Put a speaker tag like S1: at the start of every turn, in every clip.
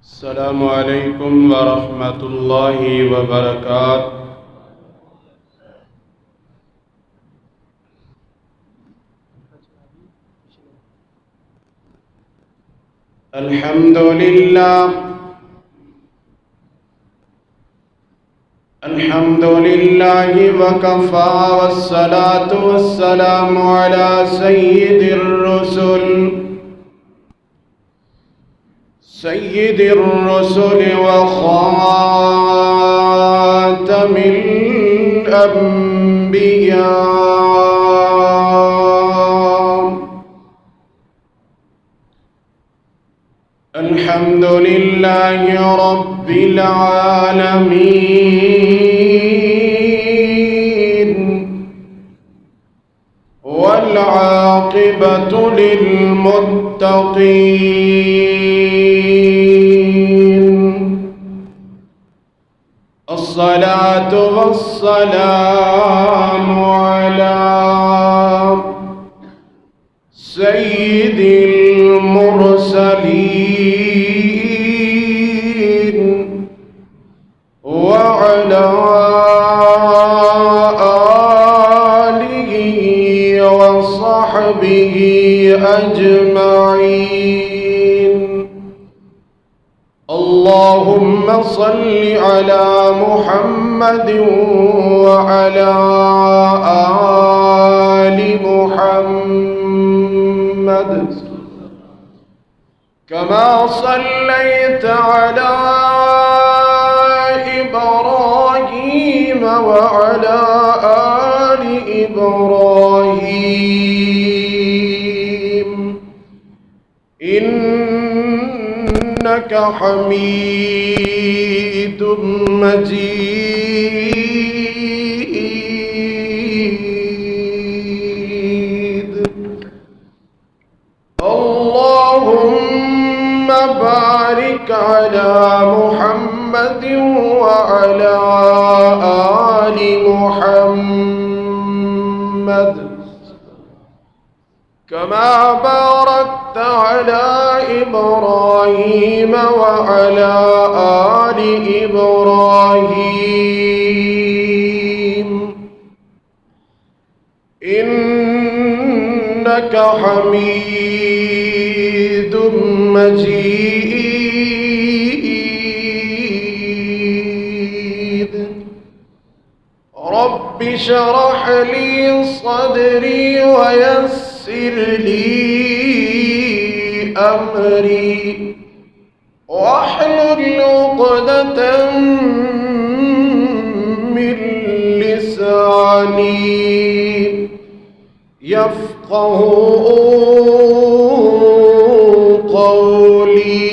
S1: السلام علیکم ورحمۃ اللہ وبرکاتہ۔ الحمد للہ وکفى والصلاة والسلام على سید الرسل وخاتم الانبیاء۔ الحمد للہ رب العالمین والعاقبۃ للمتقین، الصلاة والسلام على سید المرسلین وعلى آلہ وصحبہ أجمعين۔ اللهم صل على محمد وعلى آل محمد كما صليت على إبراهيم وعلى آل إبراهيم إنك حميد مجيد۔ اللهم بارك على محمد وعلى آل محمد كما باركت على إبراهيم وعلى آل إبراهيم إنك حميد مجيد۔ رب اشرح لي صدري ويسر لي أمري واحلل عقدة من لساني يفقه قولي۔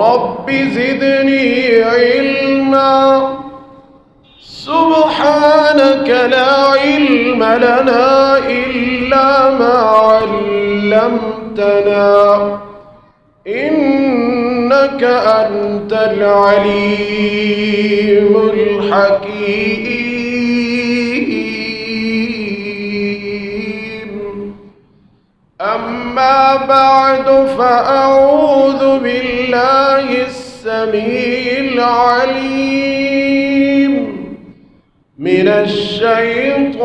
S1: رب زدني علما، سبحانك لا علم لنا إلا ما علمتنا إنك أنت العليم الحكيم۔ أما بعد، فأعوذ بالله السميع العليم من الشيطان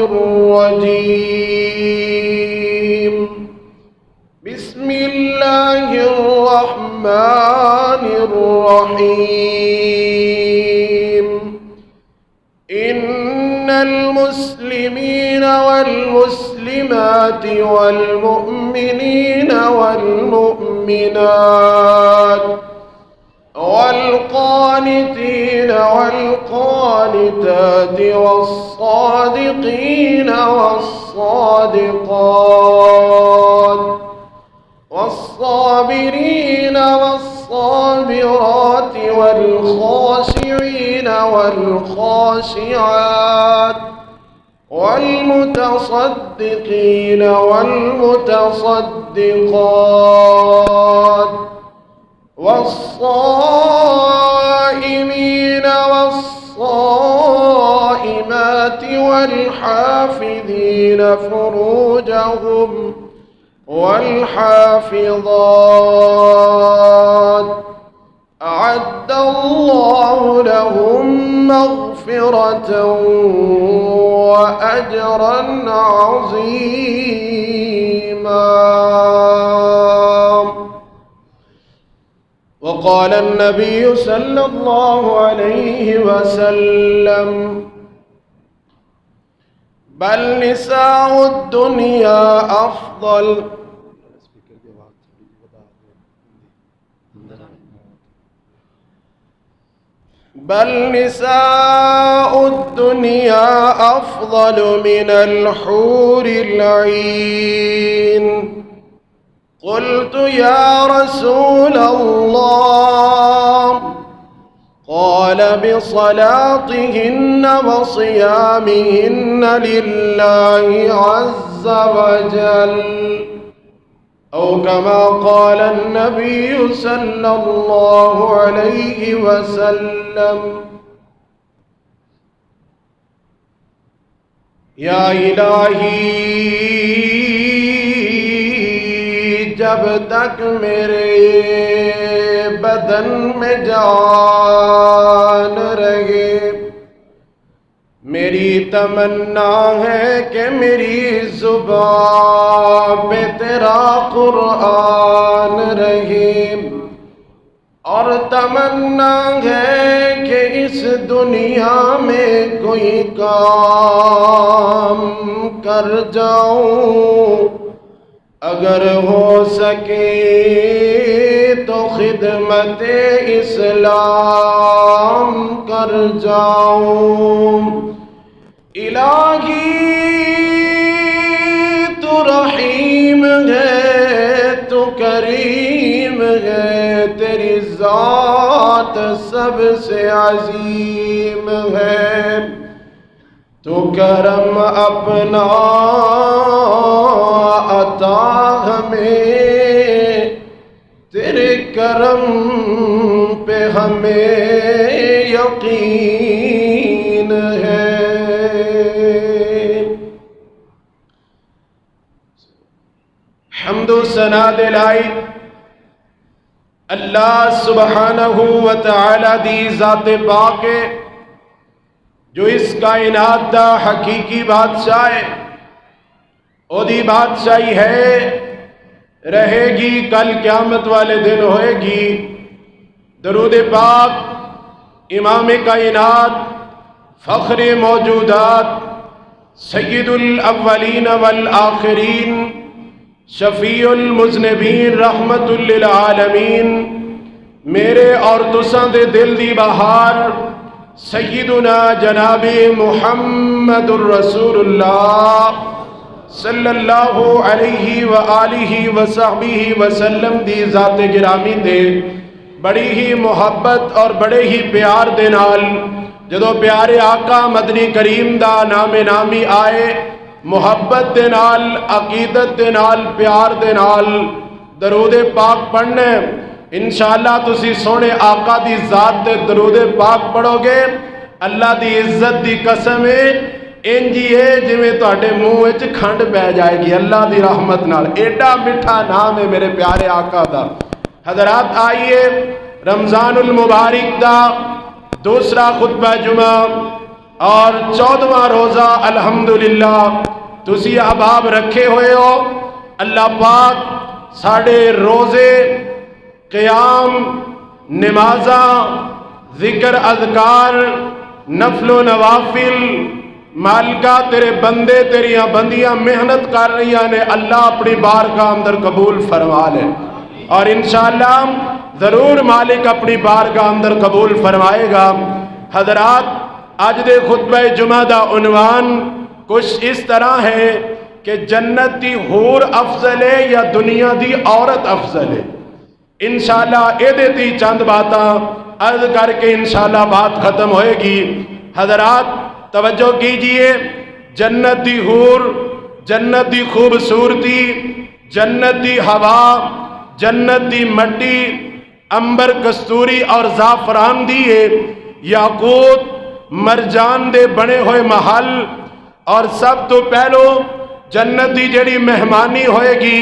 S1: الرجيم۔ بسم الله الرحمن الرحيم۔ إن المسلمين والمسلمات والمؤمنين والمؤمنات والقانتين والقانتات والصادقين والصادقات والصابرين والصابرات والخاشعين والخاشعات والمتصدقين والمتصدقات والصائمين والصائمات والحافظين فروجهم والحافظات أعد الله لهم مغفرة وأجرا عظيما. وقال النبي صلى الله عليه وسلم بل نساء الدنيا أفضل بل نساء الدنيا أفضل من الحور العين. قلت يا رسول الله قال بصلاتهن وصيامهن لله عز وجل، أو كما قال النبي صلى الله عليه وسلم. یا الہی جب تک میرے بدن میں جان رہے میری تمنا ہے کہ میری زبان پہ تیرا قرآن رہے، اور تمنا ہے کہ اس دنیا میں کوئی کام کر جاؤں، اگر ہو سکے تو خدمت اسلام کر جاؤں۔ الہی تو رحیم ہے، تو کریم ہے، تیری ذات سب سے عظیم ہے، تو کرم اپنا عطا ہمیں، تیرے کرم پہ ہمیں یقین ہے۔ حمد و ثنا دلائی اللہ سبحانہ و تعالی دی ذات پاک ہے جو اس کائنات دا حقیقی بادشاہ ہے، او دی بادشاہی ہے، رہے گی، کل قیامت والے دن ہوئے گی۔ درود پاک امام کائنات، فخر موجودات، سید الاولین والآخرین، شفیع المذنبین، رحمت للعالمین، میرے اور تساں دے دل دی بہار سیدنا جناب محمد الرسول اللہ صلی اللہ علیہ وآلہ وصحبہ وسلم دی ذات گرامی دے بڑی ہی محبت اور بڑے ہی پیار دے نال جدو پیارے آقا مدنی کریم دا نام نامی آئے، محبت دے نال، عقیدت دے نال، پیار دے نال درود پاک پڑھنے، انشاءاللہ تسی سونے آقا دی ذات دے درود پاک پڑھو گے، اللہ دی عزت دی قسم ہے انجی ہے جویں تہاڈے منہ وچ کھنڈ پہ جائے گی اللہ دی رحمت نال۔ ایڈا میٹھا نام ہے میرے پیارے آقا دا۔ حضرات آئیے رمضان المبارک دا دوسرا خطبہ جمعہ اور 14واں روزہ الحمدللہ تسی احباب رکھے ہوئے ہو۔ اللہ پاک ساڑھے روزے، قیام، نمازاں، ذکر اذکار، نفل و نوافل، مالکہ تیرے بندے تیریاں بندیاں محنت کر رہی نے، اللہ اپنی بارگاہ اندر قبول فرما لے، اور انشاءاللہ ضرور مالک اپنی بارگاہ اندر قبول فرمائے گا۔ حضرات آج دے خطبہ جمعہ دا عنوان کچھ اس طرح ہے کہ جنت دی حور افضل ہے یا دنیا دی عورت افضل ہے۔ انشاءاللہ اے دیتی چند باتاں عرض کر کے انشاءاللہ بات ختم ہوئے گی۔ حضرات توجہ کیجئے، جنت دی حور، جنت دی خوبصورتی، جنت دی ہوا، جنت دی مٹی، امبر کستوری اور زعفران دیئے، یاقوت مرجان دے بنے ہوئے محل، اور سب تو پہلو جنت دی جڑی مہمانی ہوئے گی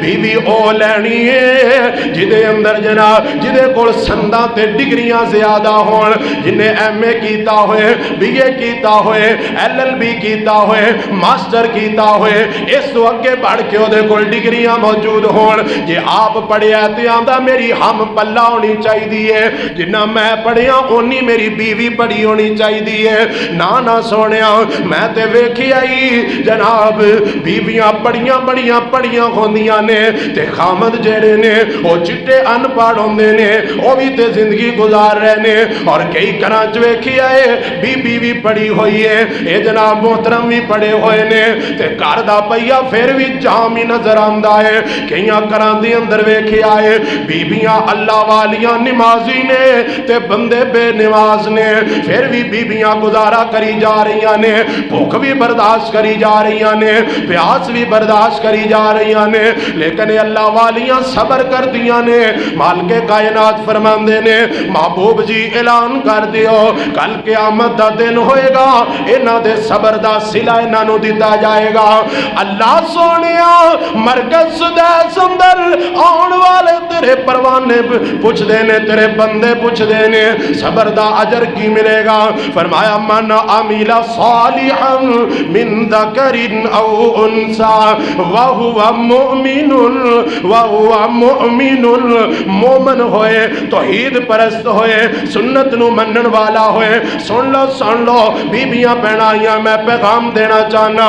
S1: بیوی او لینی ہے جدے اندر جناب جدے کول سنداں تے ڈگریاں زیادہ ہون, جنہیں ایم اے کیتا ہوئے, بی اے کیتا ہوئے, ایل ایل بی کیتا ہوئے, ماسٹر کیتا ہوئے, اس تو اگے بڑھ کے وہ دے کول ڈگریاں موجود ہون. جے آپ پڑھیا تے آندا میری ہم پلہ ہونی چاہیے, جنہ میں پڑھیا اونی میری بیوی پڑھی ہونی چاہیے. نا سونیا میں تے ویکھی آئی جناب بیویاں پڑھیاں ہوندیاں نے تے خامد جڑے نے او چٹے ان پڑھ ہوندے نے, او بھی تے زندگی گزار رہے نے. اور کئی گھراں چ ویکھی آئے بی بھی پڑھی ہوئی ہے, اے جناب محترم بھی پڑھے ہوئے نے تے گھر دا پہیا پھر بھی جام ہی نظر آندا ہے. کئیاں گھراں دے اندر ویکھی آئے بیبیاں اللہ والیاں نمازی نے تے بندے بے نماز نے, پھر بھی بیبیاں گزارا کری جا رہی نے, بھوک بھی برداشت کری جا رہی نے, پیاس بھی برداشت کری جا رہی نے, لیکن اللہ والیاں صبر کر دیا نے. مالک کائنات فرماندے نے محبوب جی اعلان کر دیو کل قیامت دا دن ہوئے گا, انہاں دے صبر دا صلہ انہاں نو دتا جائے گا. اللہ سونیا مرکز سدیس اندر آن والے تیرے پروانے پوچھ دینے, تیرے بندے پوچھ دینے صبر دا اجر کی ملے گا. فرمایا من عمل صالحا من ذکر او انثى وهو مؤمن مومن ہوئے, توحید پرست ہوئے, سنت نو منن والا ہوئے. سن لو بیبیاں بہنائیاں میں پیغام دینا چاہنا,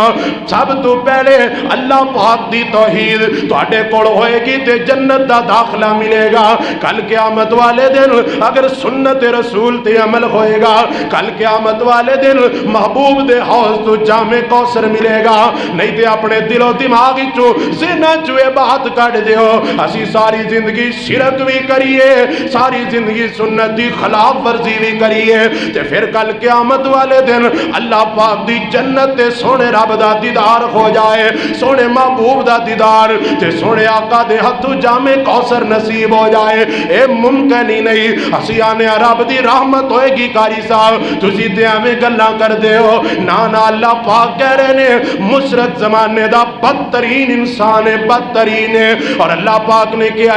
S1: سب تو پہلے اللہ پاک دی توحید تواڈے کول ہوئے گی تے جنت دا داخلہ ملے گا. کل قیامت والے دن اگر سنت رسول تے عمل ہوئے گا, کل قیامت والے دن محبوب دے حوض تو جام کوثر ملے گا. نہیں تے اپنے دل و دماغ چو زنا چوے بات کٹ دیو. اسی ساری زندگی شرک بھی کریے, ساری زندگی سنت دی خلاف ورزی بھی کریے, تے پھر کل قیامت والے دن اللہ پاک دی جنت تے سونے رب دا دیدار ہو جائے, سونے محبوب دا دیدار تے سونے آقا دے ہتھوں جام کوثر نصیب ہو جائے. اے ممکن ہی نہیں. اسی آنے رب دی رحمت ہوئے گی قاری صاحب, تسی تے ہمیں گلاں کر دے ہو. نا اللہ پاک کہہ رہے نے مشرق زمانے دا بدترین انسان ہے, بدترین ہے. اور اللہ پاک نے کہا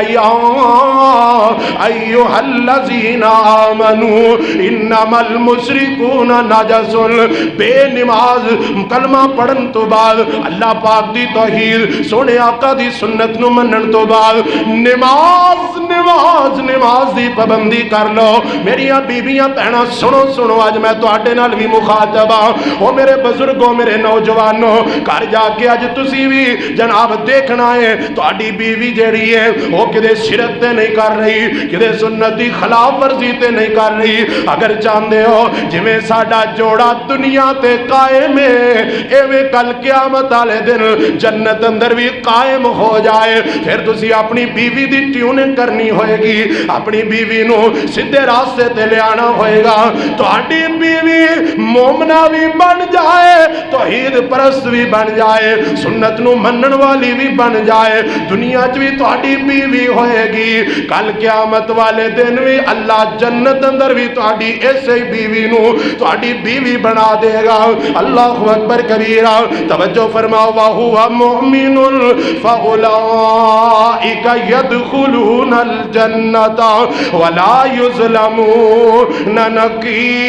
S1: ایھا الذین آمنوا انما المشرکون نجس. بے نماز کلمہ پڑھن تو بعد اللہ پاک دی توحید سونے آقا دی سنت نو منن تو بعد نماز دی پابندی کر لو. میریاں بیبیاں بہناں سنو اج میں تواڈے نال بھی مخاطب ہاں. او میرے بزرگوں, میرے نوجوانوں, گھر جا کے اج تسی بھی جناب دیکھنا ہے تواڈی بیوی جیڑی ہے وہ کدے شرک تے نہیں کر رہی, کدے سنت دی خلاف ورزی تے نہیں کر رہی. اگر چاہندے ہو جویں ساڈا جوڑا دنیا تے قائم ہے ایویں کل قیامت والے دن جنت اندر بھی قائم ہو جائے, پھر تسی اپنی بیوی دی ٹیوننگ کرنی ہوئے گی, اپنی بیوی نو سیدھے راستے تے لے آنا ہوئے گا. تہاڈی بیوی مومنہ بھی بن جائے, توحید پرست بھی بن جائے, سنت نو منن والی بھی بن جائے, دنیا چ بھی تہاڈی بیوی ہوئے گی. کل قیامت والے دن بھی اللہ جنت اندر بھی تہاڈی ایسے بیوی نو تہاڈی بیوی بنا دے گا. اللہ اکبر کبیرہ. توجہ فرماؤ وَهُوَ مُؤْمِنٌ فَأُولَئِكَ يَدْخُلُونَ الْجَنَّةَ وَلَا يُظْلَمُونَ نَقِيرًا.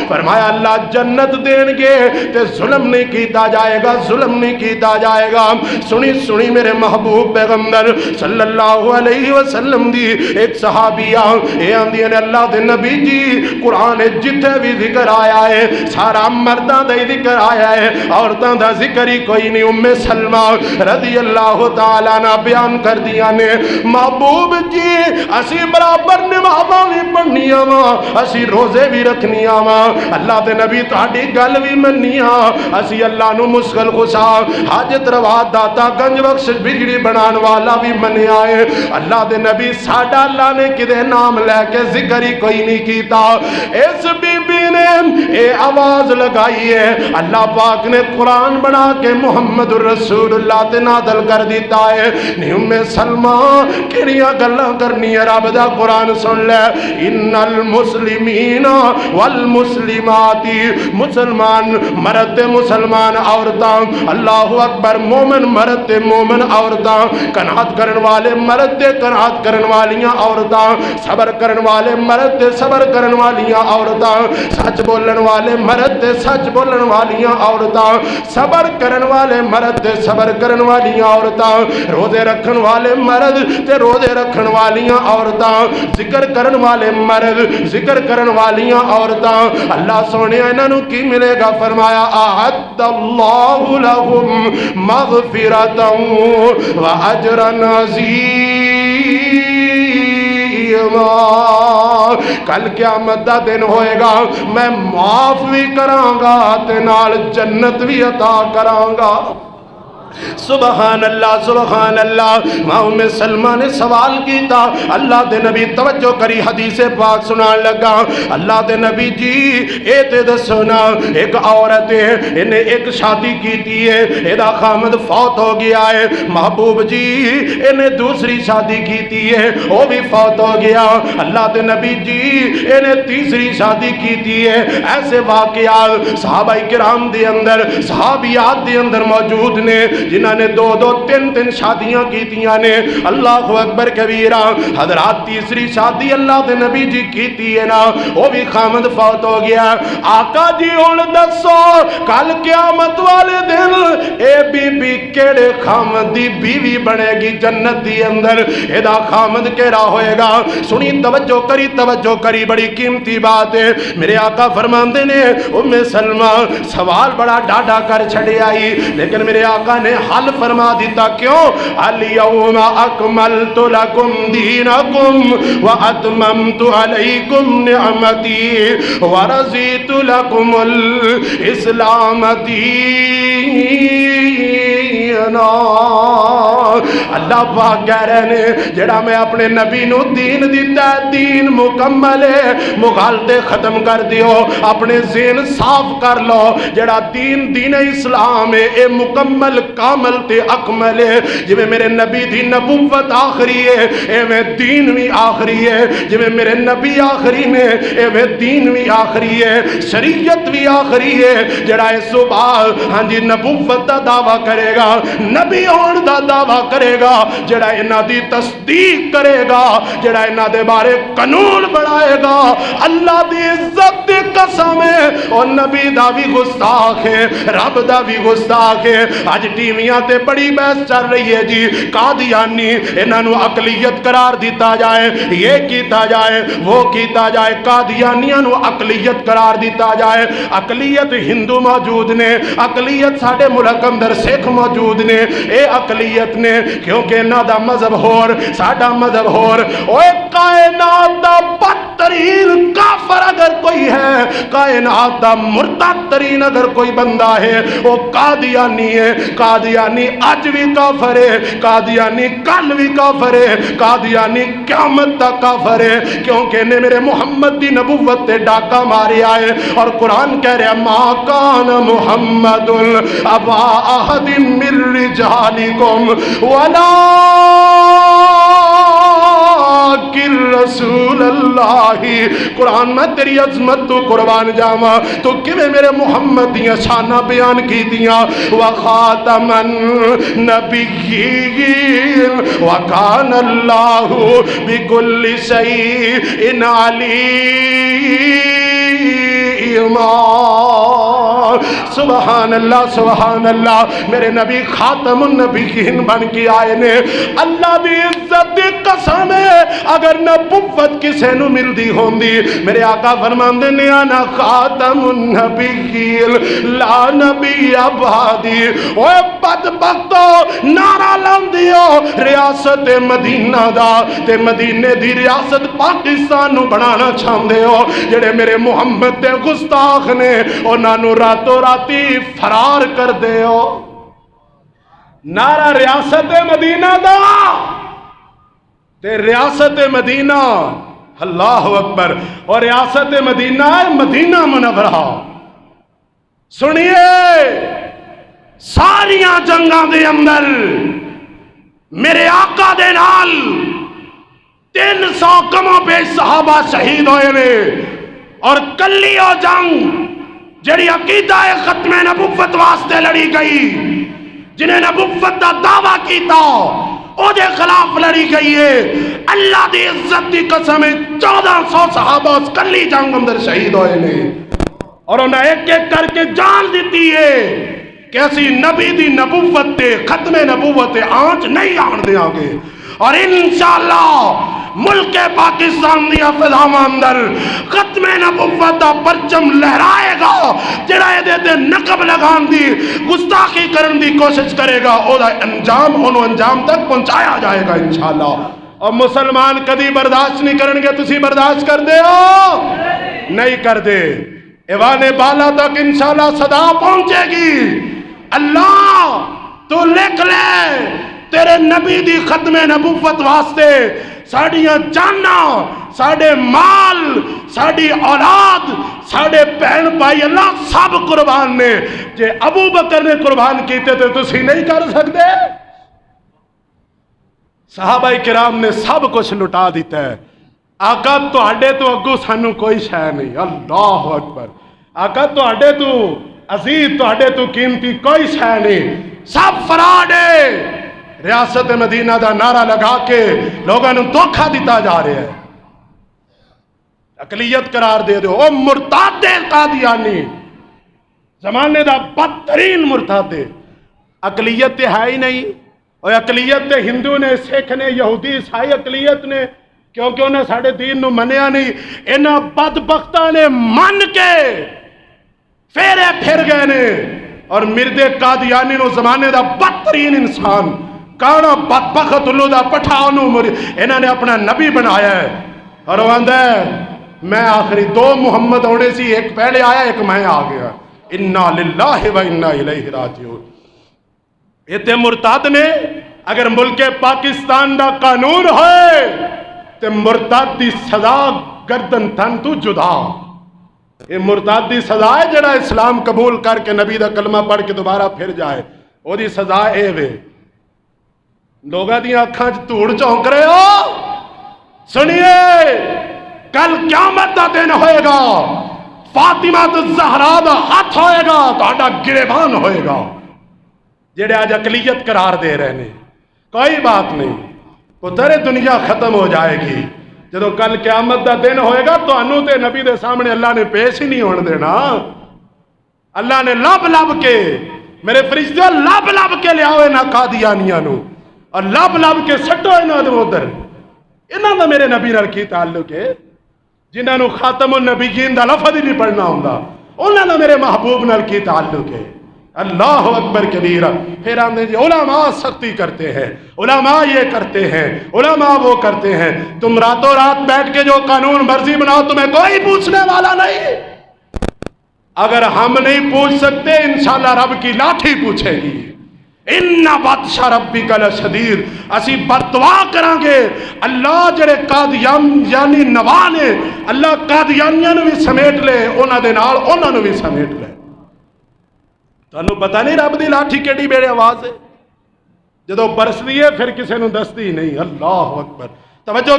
S1: فرمایا اللہ جنت دین گے تے ظلم نہیں کیتا جائے گا, ظلم نہیں کیتا جائے گا. سنی میرے محبوب پیغمبر صلی اللہ علیہ وسلم دی ایک صحابیہ اے آندی نے اللہ دے نبی جی قرآن جتھے بھی ذکر آیا ہے سارا مرداں دا ہی ذکر آیا ہے, عورتاں دا ذکر ہی کوئی نہیں. ام سلمہ رضی اللہ تعالیٰ عنہ بیان کر دیا نے محبوب جی اسی برابر نمازاں بھی پڑھنیاں وا, اسی روزے بھی رکھنیاں وا, اللہ دے نبی تہاڈی گل بھی مننیاں, اسی اللہ نو مشکل خشا حاجت روا داتا گنج بخش بگڑی بنان والا بھی منیا ہے. اللہ دے نبی ساڈا اللہ نے کدے نام لے کے ذکر ہی کوئی نہیں کیتا. اس بی بی نے اے آواز لگائی ہے اللہ پاک نے قرآن بنا کے محمد الرسول اللہ تے نازل کر دیتا ہے نہیں ام سلمہ کیڑیاں گلاں کرنی ہے رب دا قرآن سن لے ان المسلمین والمسلمات مسلمان مرد مسلمان عورتاں اللہ اکبر مومن مرد مومن عورتاں قناعت کرن والے مرد قناعت کرن والیاں عورتاں صبر کرن والے مرد صبر کرن والیاں عورتاں سچ بولن والے مرد سچ بولن والیاں عورتاں صبر کرن والے مرد صبر کرن والیاں عورتاں روزے رکھن والے مرد تے روزے رکھن والیاں عورتاں ذکر کرن والے مرد ذکر کرن والیاں عورتاں اللہ سونے انہاں نوں کی ملے گا فرمایا اعد اللہ لہم مغفرۃ و اجرا عظیما کل قیامت دا دن ہوئے گا میں معاف بھی کراں گا تے نال جنت بھی عطا کراں گا سبحان اللہ ماں ام سلمہ نے سوال کیتا اللہ دے نبی توجہ کری حدیث پاک سنان لگا اللہ دے نبی جی اے تے دسونا ایک عورت ہے انہیں ایک شادی کیتی ہے ایدہ خامد فوت ہو گیا ہے محبوب جی انہیں دوسری شادی کیتی ہے وہ بھی فوت ہو گیا اللہ دے نبی جی انہیں تیسری شادی کیتی ہے ایسے واقعات صحابہ کرام دے اندر صحابیات دے اندر موجود نے جنہاں نے دو دو تین شادیاں کیتیاں نے اللہ اکبر کبیرہ حضرات تیسری شادی اللہ دے نبی جی کیتی ہے نا وہ بھی خامد فوت ہو گیا آقا جی ہن دسو کل قیامت والے دن اے بی بی کیڑے خامد دی بیوی بنے گی جنت دی اندر ایدہ خامد کیڑا ہوئے گا سنی توجہ کری بڑی قیمتی بات ہے میرے آقا فرماندے نے ام سلمہ سوال بڑا ڈاڈا کر چھڑے آئی لیکن میرے آقا نے حل فرما دیتا کیوں الیوم اکملت لکم دینکم واتممت علیکم نعمتی ورضیت لکم الاسلام دینا اللہ پاک کہہ رہے ہیں جڑا میں اپنے نبی نو دین دیتا ہے دین مکمل ہے مغالطے ختم کر دیو اپنے ذہن صاف کر لو جڑا دین اسلام ہے اے مکمل کامل تے اکمل ہے جی میں میرے نبی دی نبوت آخری ہے اے میں دین بھی آخری ہے جی میں میرے نبی آخری نے اے میں دین بھی آخری ہے شریعت بھی آخری ہے جڑا اس صبح ہاں جی نبوت دا دعویٰ کرے گا نبی ہون دا دعویٰ کرے گا جڑا انہاں دی تصدیق کرے گا جڑا انہاں دے بارے قانون بڑھائے گا اللہ دی عزت دی قسم ہے اور نبی دا بھی گستاخ ہے رب دا بھی گستاخ ہے آج ٹیمیاں تے بڑی بحث چل رہی ہے جی قادیانی انہاں نو اقلیت قرار دیتا جائے یہ کیتا جائے وہ کیتا جائے قادیانیاں نو اقلیت قرار دیتا جائے اقلیت ہندو موجود نے اقلیت ساڑھے ملک اندر سکھ موجود نے اے اقلیت نے کیونکہ انہاں دا مذہب ہور ساڑھا مذہب ہور اوے کائنات دا بدترین کافر اگر کوئی ہے کائنات دا مرتد ترین اگر کوئی بندہ ہے وہ قادیانی ہے قادیانی آج بھی کافر ہے قادیانی کل بھی کافر ہے قادیانی قیامت تک کافر ہے کیونکہ انہیں میرے محمد دی نبوت تے ڈاکہ مارے آئے اور قرآن کہہ رہے ما کان محمد ابا احد من رجالکم ولیکن رسول اللہ قرآن میں تیری عظمت تو قربان جاما تو کیویں میرے محمد دیاں شانہ بیان کی دیاں وخاتم النبیین وکان اللہ بکل شیء علیم سبحان اللہ میرے نبی خاتم النبیین بن کے آئے نے اللہ دی عزت دی قسم ہے اگر نبوت کسے نو مل دی ہوندی میرے آقا فرماندے نے انا خاتم النبیین لا نبی بعدی اوے بدبختو نعرہ لاندیو ریاست مدینہ دا تے مدینے دی ریاست پاکستان نو بنانا چاہندے ہو جڑے میرے محمد دے گستاخ نے انہاں نو راتوں راتی فرار کر دے ہو نعرہ ریاست مدینہ دا تے ریاست مدینہ اللہ اکبر. اور ریاست مدینہ ہے مدینہ منورہ. سنیے ساریاں جنگاں دے اندر میرے آقا دے نال 300 کموں پہ صحابہ شہید ہوئے نے. اور کلی او جنگ جڑی عقیدہ ختم نبوت واسطے لڑی گئی، جنہیں نبوت دا دعویٰ کیتا او دے خلاف لڑی گئی ہے. اللہ دی عزت دی قسم 1400 صحابہ اس کلی جنگ اندر شہید ہوئے نے. اور انہیں ایک ایک کر کے جان دیتی ہے کہ اسی نبی دی نبوت تے ختم نبوت آنچ نہیں آن دیا گے. اور انشاءاللہ ملک پاکستان دی فضاواں اندر ختم نبوت دا پرچم لہرائے گا. جڑا اے دے نقب لگان دی گستاخی کرن دی کوشش کرے گا او دا انجام انہوں انجام تک پہنچایا جائے گا انشاءاللہ. اور مسلمان کدی برداشت نہیں کرن گے. تسی برداشت کر دے ہو؟ نہیں کر دے. ایوان بالا تک انشاءاللہ صدا پہنچے گی. اللہ تو لکھ لے تیرے نبی دی ختم نبوت واسطے ساڑیاں جانا، ساڑے مال، ساڑی اولاد، ساڑے بہن بھائی اللہ سب قربان نے. جے ابو بکر نے قربان کیتے تو تسی نہیں کر سکتے؟ صحابہ کرام نے سب کچھ لٹا دیتا ہے. آقا تو ہڈے تو اگو سانو کوئی شے نہیں. اللہ اکبر. آقا تو ہڈے تو عزیز تو ہڈے تو قیمتی کوئی شے نہیں. سب فراڈ ہے. ریاست مدینہ دا نعرہ لگا کے لوگوں نے دھوکا دیتا جا رہے ہیں. اقلیت قرار دے دو. او مرتاد قادیانی زمانے دا بدترین مرتاد. اقلیت ہے ہی نہیں. اور اقلیت ہندو نے، سکھ نے، یہودی، عیسائی اقلیت نے، کیونکہ انہیں ساڑھے دین نو منیا نہیں. انہاں بدبختاں نے من کے پھیرے پھر گئے نے. اور مرد قادیانی نو زمانے دا بدترین انسان کانا بدبخت اللہ دا پٹھانو انہوں نے اپنا نبی بنایا ہے. اور وہ آندہ ہے میں آخری 2 محمد ہونے سی، ایک پہلے آیا ایک میں آ گیا. انا للہ و انا الیہ راجعون. یہ مرتاد نے اگر ملک پاکستان دا قانون ہوئے تو مرتاد دی سزا گردن تھن تو جدا. یہ مرتاد دی سزا ہے جڑا اسلام قبول کر کے نبی دا کلمہ پڑھ کے دوبارہ پھر جائے. وہ دی سزا اے وے. لوگاں دی آنکھاں دھوڑ چونک رہے ہو. سنیے کل قیامت دا دن ہوئے گا. فاطمہ الزہرا دا ہاتھ ہوئے گا تو آڈا گریبان ہوئے گا. جڑے آج اقلیت قرار دے رہے ہیں کوئی بات نہیں. پتر دنیا ختم ہو جائے گی. جدو کل قیامت دا دن ہوئے گا تو انو تے نبی دے سامنے اللہ نے پیش ہی نہیں ہونے دینا. اللہ نے لب لب کے میرے فرشتوں لب لب کے لے آوے نا قادیانیاں نو اور لب لب کے سٹو انہاں دے ادھر. انہاں دا میرے نبی نال کی تعلق ہے؟ جنہاں نو خاتم النبیین دا لفظ ہی نہیں پڑھنا ہوندا انہاں دا میرے محبوب نال کی تعلق ہے. اللہ اکبر کبیرہ. پھر آندے جی علماء سختی کرتے ہیں، علماء یہ کرتے ہیں، علماء وہ کرتے ہیں. تم راتوں رات بیٹھ کے جو قانون مرضی بناؤ تمہیں کوئی پوچھنے والا نہیں. اگر ہم نہیں پوچھ سکتے انشاءاللہ رب کی لاٹھی پوچھے گی. اِنَّ بَطْشَ رَبِّكَ لَشَدِيدٌ. اسی بددعا کریں گے اللہ جڑے قادیانی نواں نے اللہ قادیانیاں نو بھی سمیٹ لے، انہاں دے نال انہاں نو بھی سمیٹ لے. تانوں پتہ نہیں رب دی لاٹھی کیڑی بیڑے آواز ہے جدو برسدی ہے پھر کسے نو دستی نہیں. اللہ اکبر. توجہ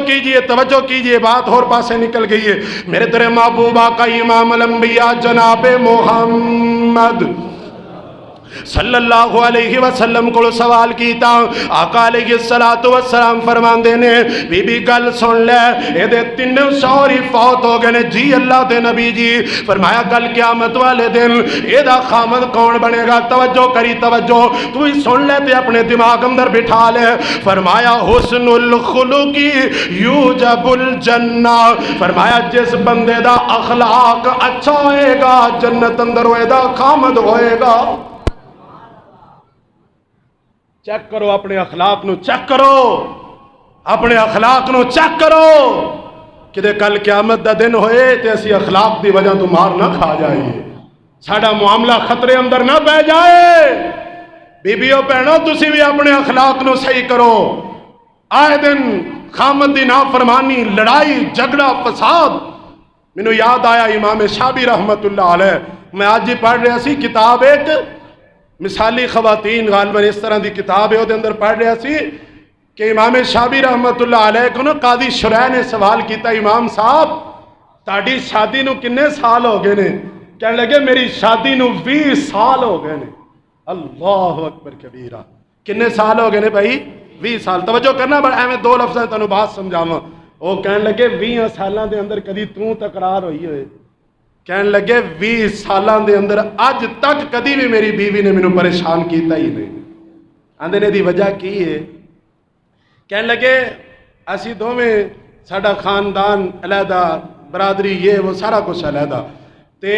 S1: کیجئے بات اور پاسے نکل گئی ہے. میرے تیرے محبوب آقا امام الانبیاء جناب محمد صلی اللہ علیہ وسلم کو سوال کیتا. آقا علیہ السلام فرمان دینے بی بی گل سن لے اے دے 3 شوہر فوت ہو گئے. جی اللہ دے نبی جی. فرمایا کل قیامت والے دن اے دا خامد کون بنے گا؟ توجہ کری توجہ تو ہی سن لے تے اپنے دماغ اندر بٹھا لے. فرمایا حسن الخلق یوجب الجنہ. فرمایا جس بندے دا اخلاق اچھا ہوئے گا جنت اندر ہوئے دا خامد ہوئے گا. چیک کرو اپنے اخلاق نو، چیک کرو اپنے اخلاق نو، چیک کرو کہ کل قیامت دا دن ہوئے تے اسی اخلاق دی وجہ تو مار نہ کھا جائیے، ساڑا معاملہ خطرے اندر نہ بہ جائے. بی بیو بہنوں تسی بھی اپنے اخلاق نو صحیح کرو. آئے دن خامد دی نافرمانی، لڑائی جھگڑا فساد. مینوں یاد آیا امام شابی رحمت اللہ علیہ، میں آج ہی پڑھ رہا سی کتاب ایک مثالی خواتین، غالباً اس طرح دی کتاب ہے، وہ دے اندر پڑھ رہا سی کہ امام شابی رحمت اللہ علیہ کو نا قاضی شرح نے سوال کیتا، امام صاحب تاڑی شادی نو کنے سال ہو گئے نے؟ کہنے لگے میری شادی نو 20 سال ہو گئے نے. اللہ اکبر کبیرہ. کنے سال ہو گئے نے بھائی؟ 20 سال. توجہ کرنا بڑا ایویں دو لفظیں تانوں بات سمجھاواں. وہ کہنے لگے 20 سالاں دے اندر کدی توں تکرار ہوئی ہوئے؟ کہنے لگے 20 سالاں دے اندر اج تک کدی بھی میری بیوی نے مینوں پریشان کیتا ہی نہیں. آندے نے دی وجہ کی ہے؟ کہنے لگے اسی دوویں ساڈا خاندان علیحدہ، برادری یہ وہ سارا کچھ علیحدہ. تے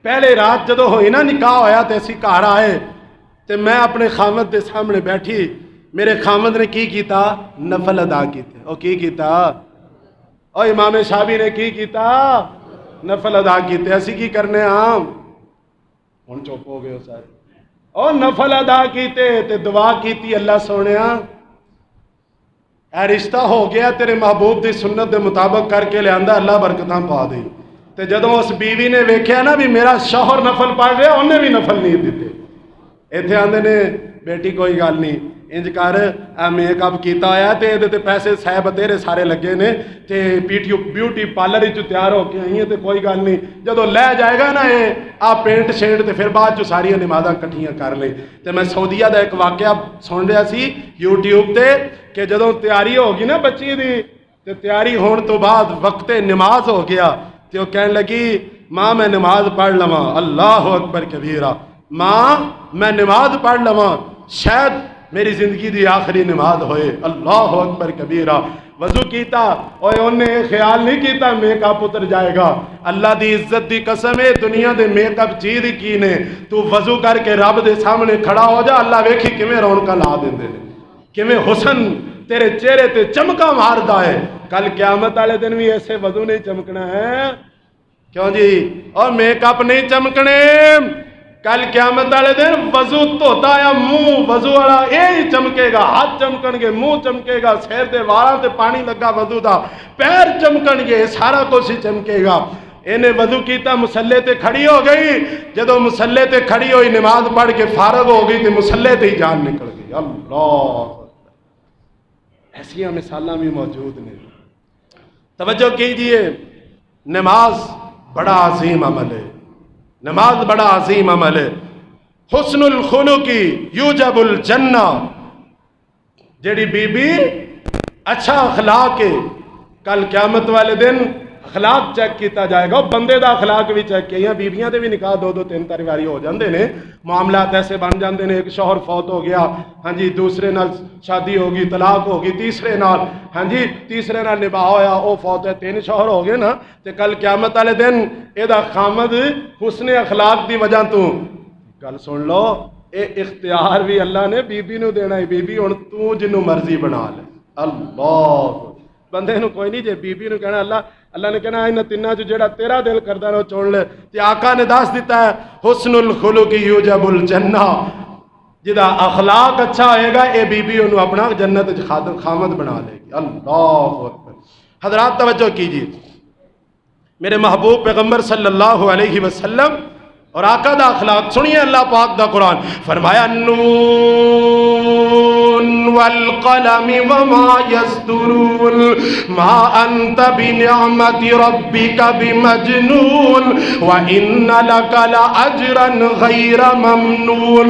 S1: پہلے رات جدو ہوئی نا نکاح ہویا تے اسی گھر آئے تے میں اپنے خامد دے سامنے بیٹھی، میرے خامد نے کی کیتا؟ نفل ادا کیتے. او کی کیتا؟ او امام شابی نے کی کیتا؟ نفل ادا کیتے. اسی کی کرنے ہم ہن چپ ہو گئے سارے. او نفل ادا کیتے تے دعا کیتی اللہ سونیا اے رشتہ ہو گیا تیرے محبوب دی سنت دے مطابق کر کے لیا، اللہ برکتاں پا دے. تے جدوں اس بیوی نے ویکھیا نا بھی میرا شوہر نفل پڑھ رہا، انہیں بھی نفل نہیں دیتے. ایتھے آندے نے بیٹی کوئی گل نہیں، انج کر میک اپ کیتا ہویا تے تے پیسے صاحب تیرے سارے لگے نے تے بیوٹی پارلر وچ تیار ہو کے آئی ہیں تے کوئی گل نہیں، جدوں لے جائے گا نا یہ آ پینٹ شیڈ تے پھر بعد چ ساری نمازاں کٹھیاں کر لیں. تے میں سعودیہ دا ایک واقعہ سن رہا سی یوٹیوب تے کہ جدوں تیاری ہوگی نا بچی دی تے تیاری ہون تو بعد وقت نماز ہو گیا تے وہ کہنے لگی ماں میں نماز پڑھ لواں. اللہ اکبر کبیرہ. ماں میں نماز پڑھ لواں، شاید میری زندگی دی آخری نماز ہوئے. اللہ اکبر کبیرہ. وضو کیتا اور انہیں خیال نہیں کیتا میک اپ اتر جائے گا. اللہ دی عزت دی قسم ہے دنیا دے میک اپ چیز ہی کی نے. تو وضو کر کے رب دے سامنے کھڑا ہو جا، اللہ ویکھی کیویں رونقاں لا دیندے نے، کیویں حسن تیرے چہرے تے چمکا ماردا ہے. کل قیامت والے دن بھی ایسے وضو نہیں چمکنا ہے. کیوں جی؟ اور میک اپ نہیں چمکنے. کل قیامت والے دن وضو دھوتا ہے منہ وضو والا یہ چمکے گا، ہاتھ چمکن گے، منہ چمکے گا، سر دے والاں تے پانی لگا وضو دا، پیر چمکن گے، سارا کچھ ہی چمکے گا. انہیں وضو کیتا مصلے تے کھڑی ہو گئی. جدو مصلے تے کھڑی ہوئی نماز پڑھ کے فارغ ہو گئی تے مصلے تے ہی جان نکل گئی. اللہ، ایسیاں مثالاں بھی موجود نے. توجہ کیجئے، نماز بڑا عظیم عمل ہے. نماز بڑا عظیم عمل ہے. حسن الخلق یوجب الجنہ. جیڑی بی بی اچھا اخلاق ہے، کل قیامت والے دن اخلاق چیک کیتا جائے گا. بندے دا اخلاق بھی چیک کیا. بیویاں دے بھی نکاح دو دو تین تین واری ہو جاندے نے، معاملات ایسے بن جاندے نے. ایک شوہر فوت ہو گیا، ہاں جی دوسرے نال شادی ہوگی، طلاق ہوگی، تیسرے نال ہاں جی تیسرے نال نباہ ہویا، او فوت ہے، 3 شوہر ہو گئے نا. تے کل قیامت والے دن اے دا خامد حسن اخلاق دی وجہ تو گل سن لو اے اختیار بھی اللہ نے بی بی نو دینا ہے. بی بی ہن تو جنوں مرضی بنا لے. اللہ، بندے نو کوئی نہیں. جے بی بی نو کہنا اللہ نے کہنا انہاں تیناں چ جیڑا تیرا دل کردا نہ چن لے. تے آقا نے دس دیتا ہے حسن الخلق یوجب الجنہ. جدا اخلاق اچھا ہوئے گا اے بی بی انہوں اپنا جنت خامد بنا لے گی. اللہ اکبر. حضرات توجہ کیجئے، میرے محبوب پیغمبر صلی اللہ علیہ وسلم اور آقا دا اخلاق سنیے. اللہ پاک دا قرآن فرمایا نون والقلم وما يسطرون ما انت بنعمت ربك بمجنون وان لك لاجرا غیر ممنون.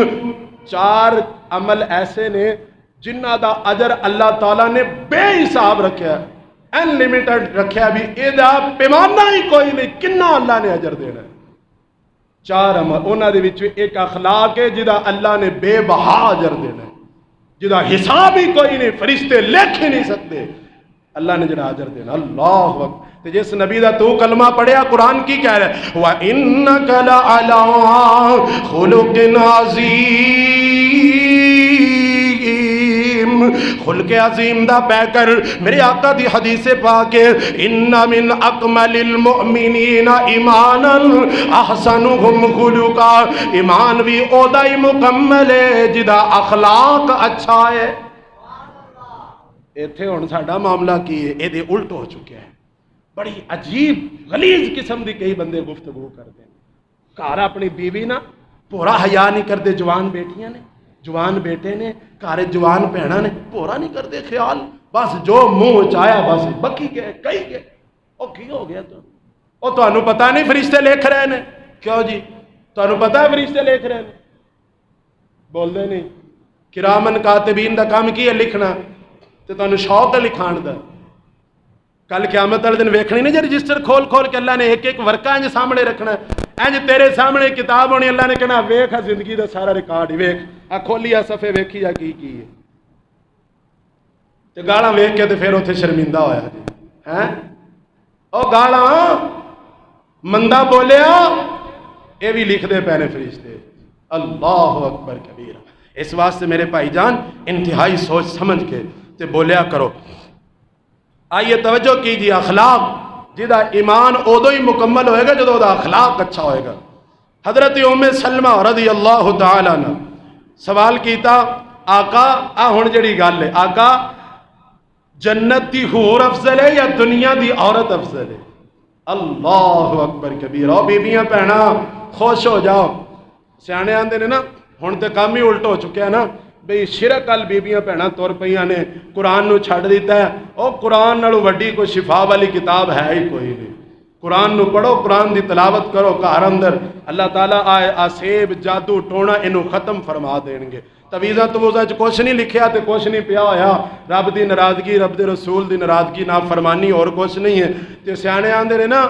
S1: 4 عمل ایسے نے جنہ دا اجر اللہ تعالیٰ نے بے حساب رکھیا ہے، ان لمیٹڈ رکھیا بھی. اے دا پیمانہ ہی کوئی نہیں کنہ اللہ نے اجر دینا ہے. 4 عمل انہاں دے وچ ایک اخلاق ہے جدا اللہ نے بے بہا اجر دینا ہے، جدا حساب ہی کوئی نہیں، فرشتے لکھ ہی نہیں سکتے. اللہ نے جڑا اجر دینا. اللہ وقت تے جس نبی دا تو کلمہ پڑھیا قرآن کی کہہ رہا ہے وَإِنَّكَ لَعَلَىٰ خُلُقٍ عَظِيمٍ. خلق عظیم دا پہ کر میرے آقا دی حدیث پاک ان من اکمل المؤمنین ایمانا احسنهم خلقا. ایمان بھی اودا ہی مکمل ہے جدا اخلاق اچھا ہے. ਇੱਥੇ ਹੁਣ ਸਾਡਾ ਮਾਮਲਾ ਕੀ ਹੈ, ਇਹਦੇ ਉਲਟ ਹੋ ਚੁੱਕਿਆ ਹੈ। ਬੜੀ ਅਜੀਬ ਗਲੀਜ਼ ਕਿਸਮ ਦੀ ਕਈ ਬੰਦੇ ਗੁਫ਼ਤਗੂ ਕਰਦੇ ਨੇ। ਘਰ ਆਪਣੀ ਬੀਵੀ ਨਾ ਭੋਰਾ ਹਯਾ ਨਹੀਂ ਕਰਦੇ, ਜਵਾਨ ਬੇਟੀਆਂ ਨੇ, ਜਵਾਨ ਬੇਟੇ ਨੇ, ਘਰ ਜਵਾਨ ਭੈਣਾਂ ਨੇ, ਭੋਰਾ ਨਹੀਂ ਕਰਦੇ ਖਿਆਲ, ਬਸ ਜੋ ਮੂੰਹ ਚ ਆਇਆ ਬਸ ਬਕੀ ਗਏ, ਕਹੀ ਗਏ। ਉਹ ਕੀ ਹੋ ਗਿਆ ਤੁਹਾਨੂੰ? ਉਹ ਤੁਹਾਨੂੰ ਪਤਾ ਨਹੀਂ ਫਰਿਸ਼ਤੇ ਲਿਖ ਰਹੇ ਨੇ? ਕਿਉਂ ਜੀ, ਤੁਹਾਨੂੰ ਪਤਾ ਫਰਿਸ਼ਤੇ ਲਿਖ ਰਹੇ ਨੇ? ਬੋਲਦੇ ਨਹੀਂ। ਕਿਰਾਮਨ ਕਾਤਿਬੀਨ ਦਾ ਕੰਮ ਕੀ ਹੈ? ਲਿਖਣਾ। ਤੇ ਤੁਹਾਨੂੰ ਸ਼ੌਕ ਹੈ ਲਿਖਾਣ ਦਾ? ਕੱਲ ਕਿਆਮਤ ਵਾਲੇ ਦਿਨ ਵੇਖਣੀ ਨਹੀਂ ਜੇ ਰਜਿਸਟਰ ਖੋਲ ਖੋਲ ਕੇ ਅੱਲਾ ਨੇ ਇੱਕ ਇੱਕ ਵਰਕਾ ਇੰਜ ਸਾਹਮਣੇ ਰੱਖਣਾ, ਇੰਜ ਤੇਰੇ ਸਾਹਮਣੇ ਕਿਤਾਬ ਹੋਣੀ, ਅੱਲਾ ਨੇ ਕਹਿਣਾ ਵੇਖ ਆ ਜ਼ਿੰਦਗੀ ਦਾ ਸਾਰਾ ਰਿਕਾਰਡ ਹੀ ਵੇਖ, ਆ ਖੋਲੀ ਆ ਸਫੇ ਵੇਖੀ ਜਾ ਕੀ ਹੈ। ਤੇ ਗਾਲਾਂ ਵੇਖ ਕੇ ਤੇ ਫਿਰ ਉੱਥੇ ਸ਼ਰਮਿੰਦਾ ਹੋਇਆ ਜੀ ਹੈ। ਉਹ ਗਾਲਾਂ ਮੰਦਾ ਬੋਲਿਆ, ਇਹ ਵੀ ਲਿਖਦੇ ਪਏ ਨੇ ਫਰਿਸ਼ਤੇ। ਅੱਲਾਹੁ ਅਕਬਰ ਕਬੀਰਾ। ਇਸ ਵਾਸਤੇ ਮੇਰੇ ਭਾਈ ਜਾਨ انتہائی سوچ سمجھ کے تے بولیا کرو۔ آئیے توجہ کیجیے، اخلاق جدا ایمان ادو ہی مکمل ہوئے گا جدو دا اخلاق اچھا ہوئے گا۔ حضرت ام سلمہ رضی اللہ تعالی عنہ سوال کیتا، آقا ہن جڑی گل ہے، آقا جنت دی حور افضل ہے یا دنیا دی عورت افضل ہے؟ اللہ اکبر کبیرہ۔ بیبیاں پہنا خوش ہو جاؤ، سیانے آندے نے نا ہن تے کام ہی الٹ ہو چکے ہیں نا بھئی شرک ال بیبیاں بھیڑاں تر پئیاں نے، قرآن نو چھڈ دیتا ہے۔ او قرآن نالوں وڈی کوئی شفا والی کتاب ہے ہی کوئی نہیں۔ قرآن نو پڑھو، قرآن دی تلاوت کرو گھر اندر، اللہ تعالیٰ آسیب جادو ٹونا انہوں ختم فرما دیں گے۔ تویزاں توزاں چ کچھ نہیں لکھیا تے کچھ نہیں پیا ہویا، رب دی ناراضگی، رب دے رسول دی ناراضگی، نافرمانی اور کچھ نہیں ہے۔ تے سیانے آندے نے نا،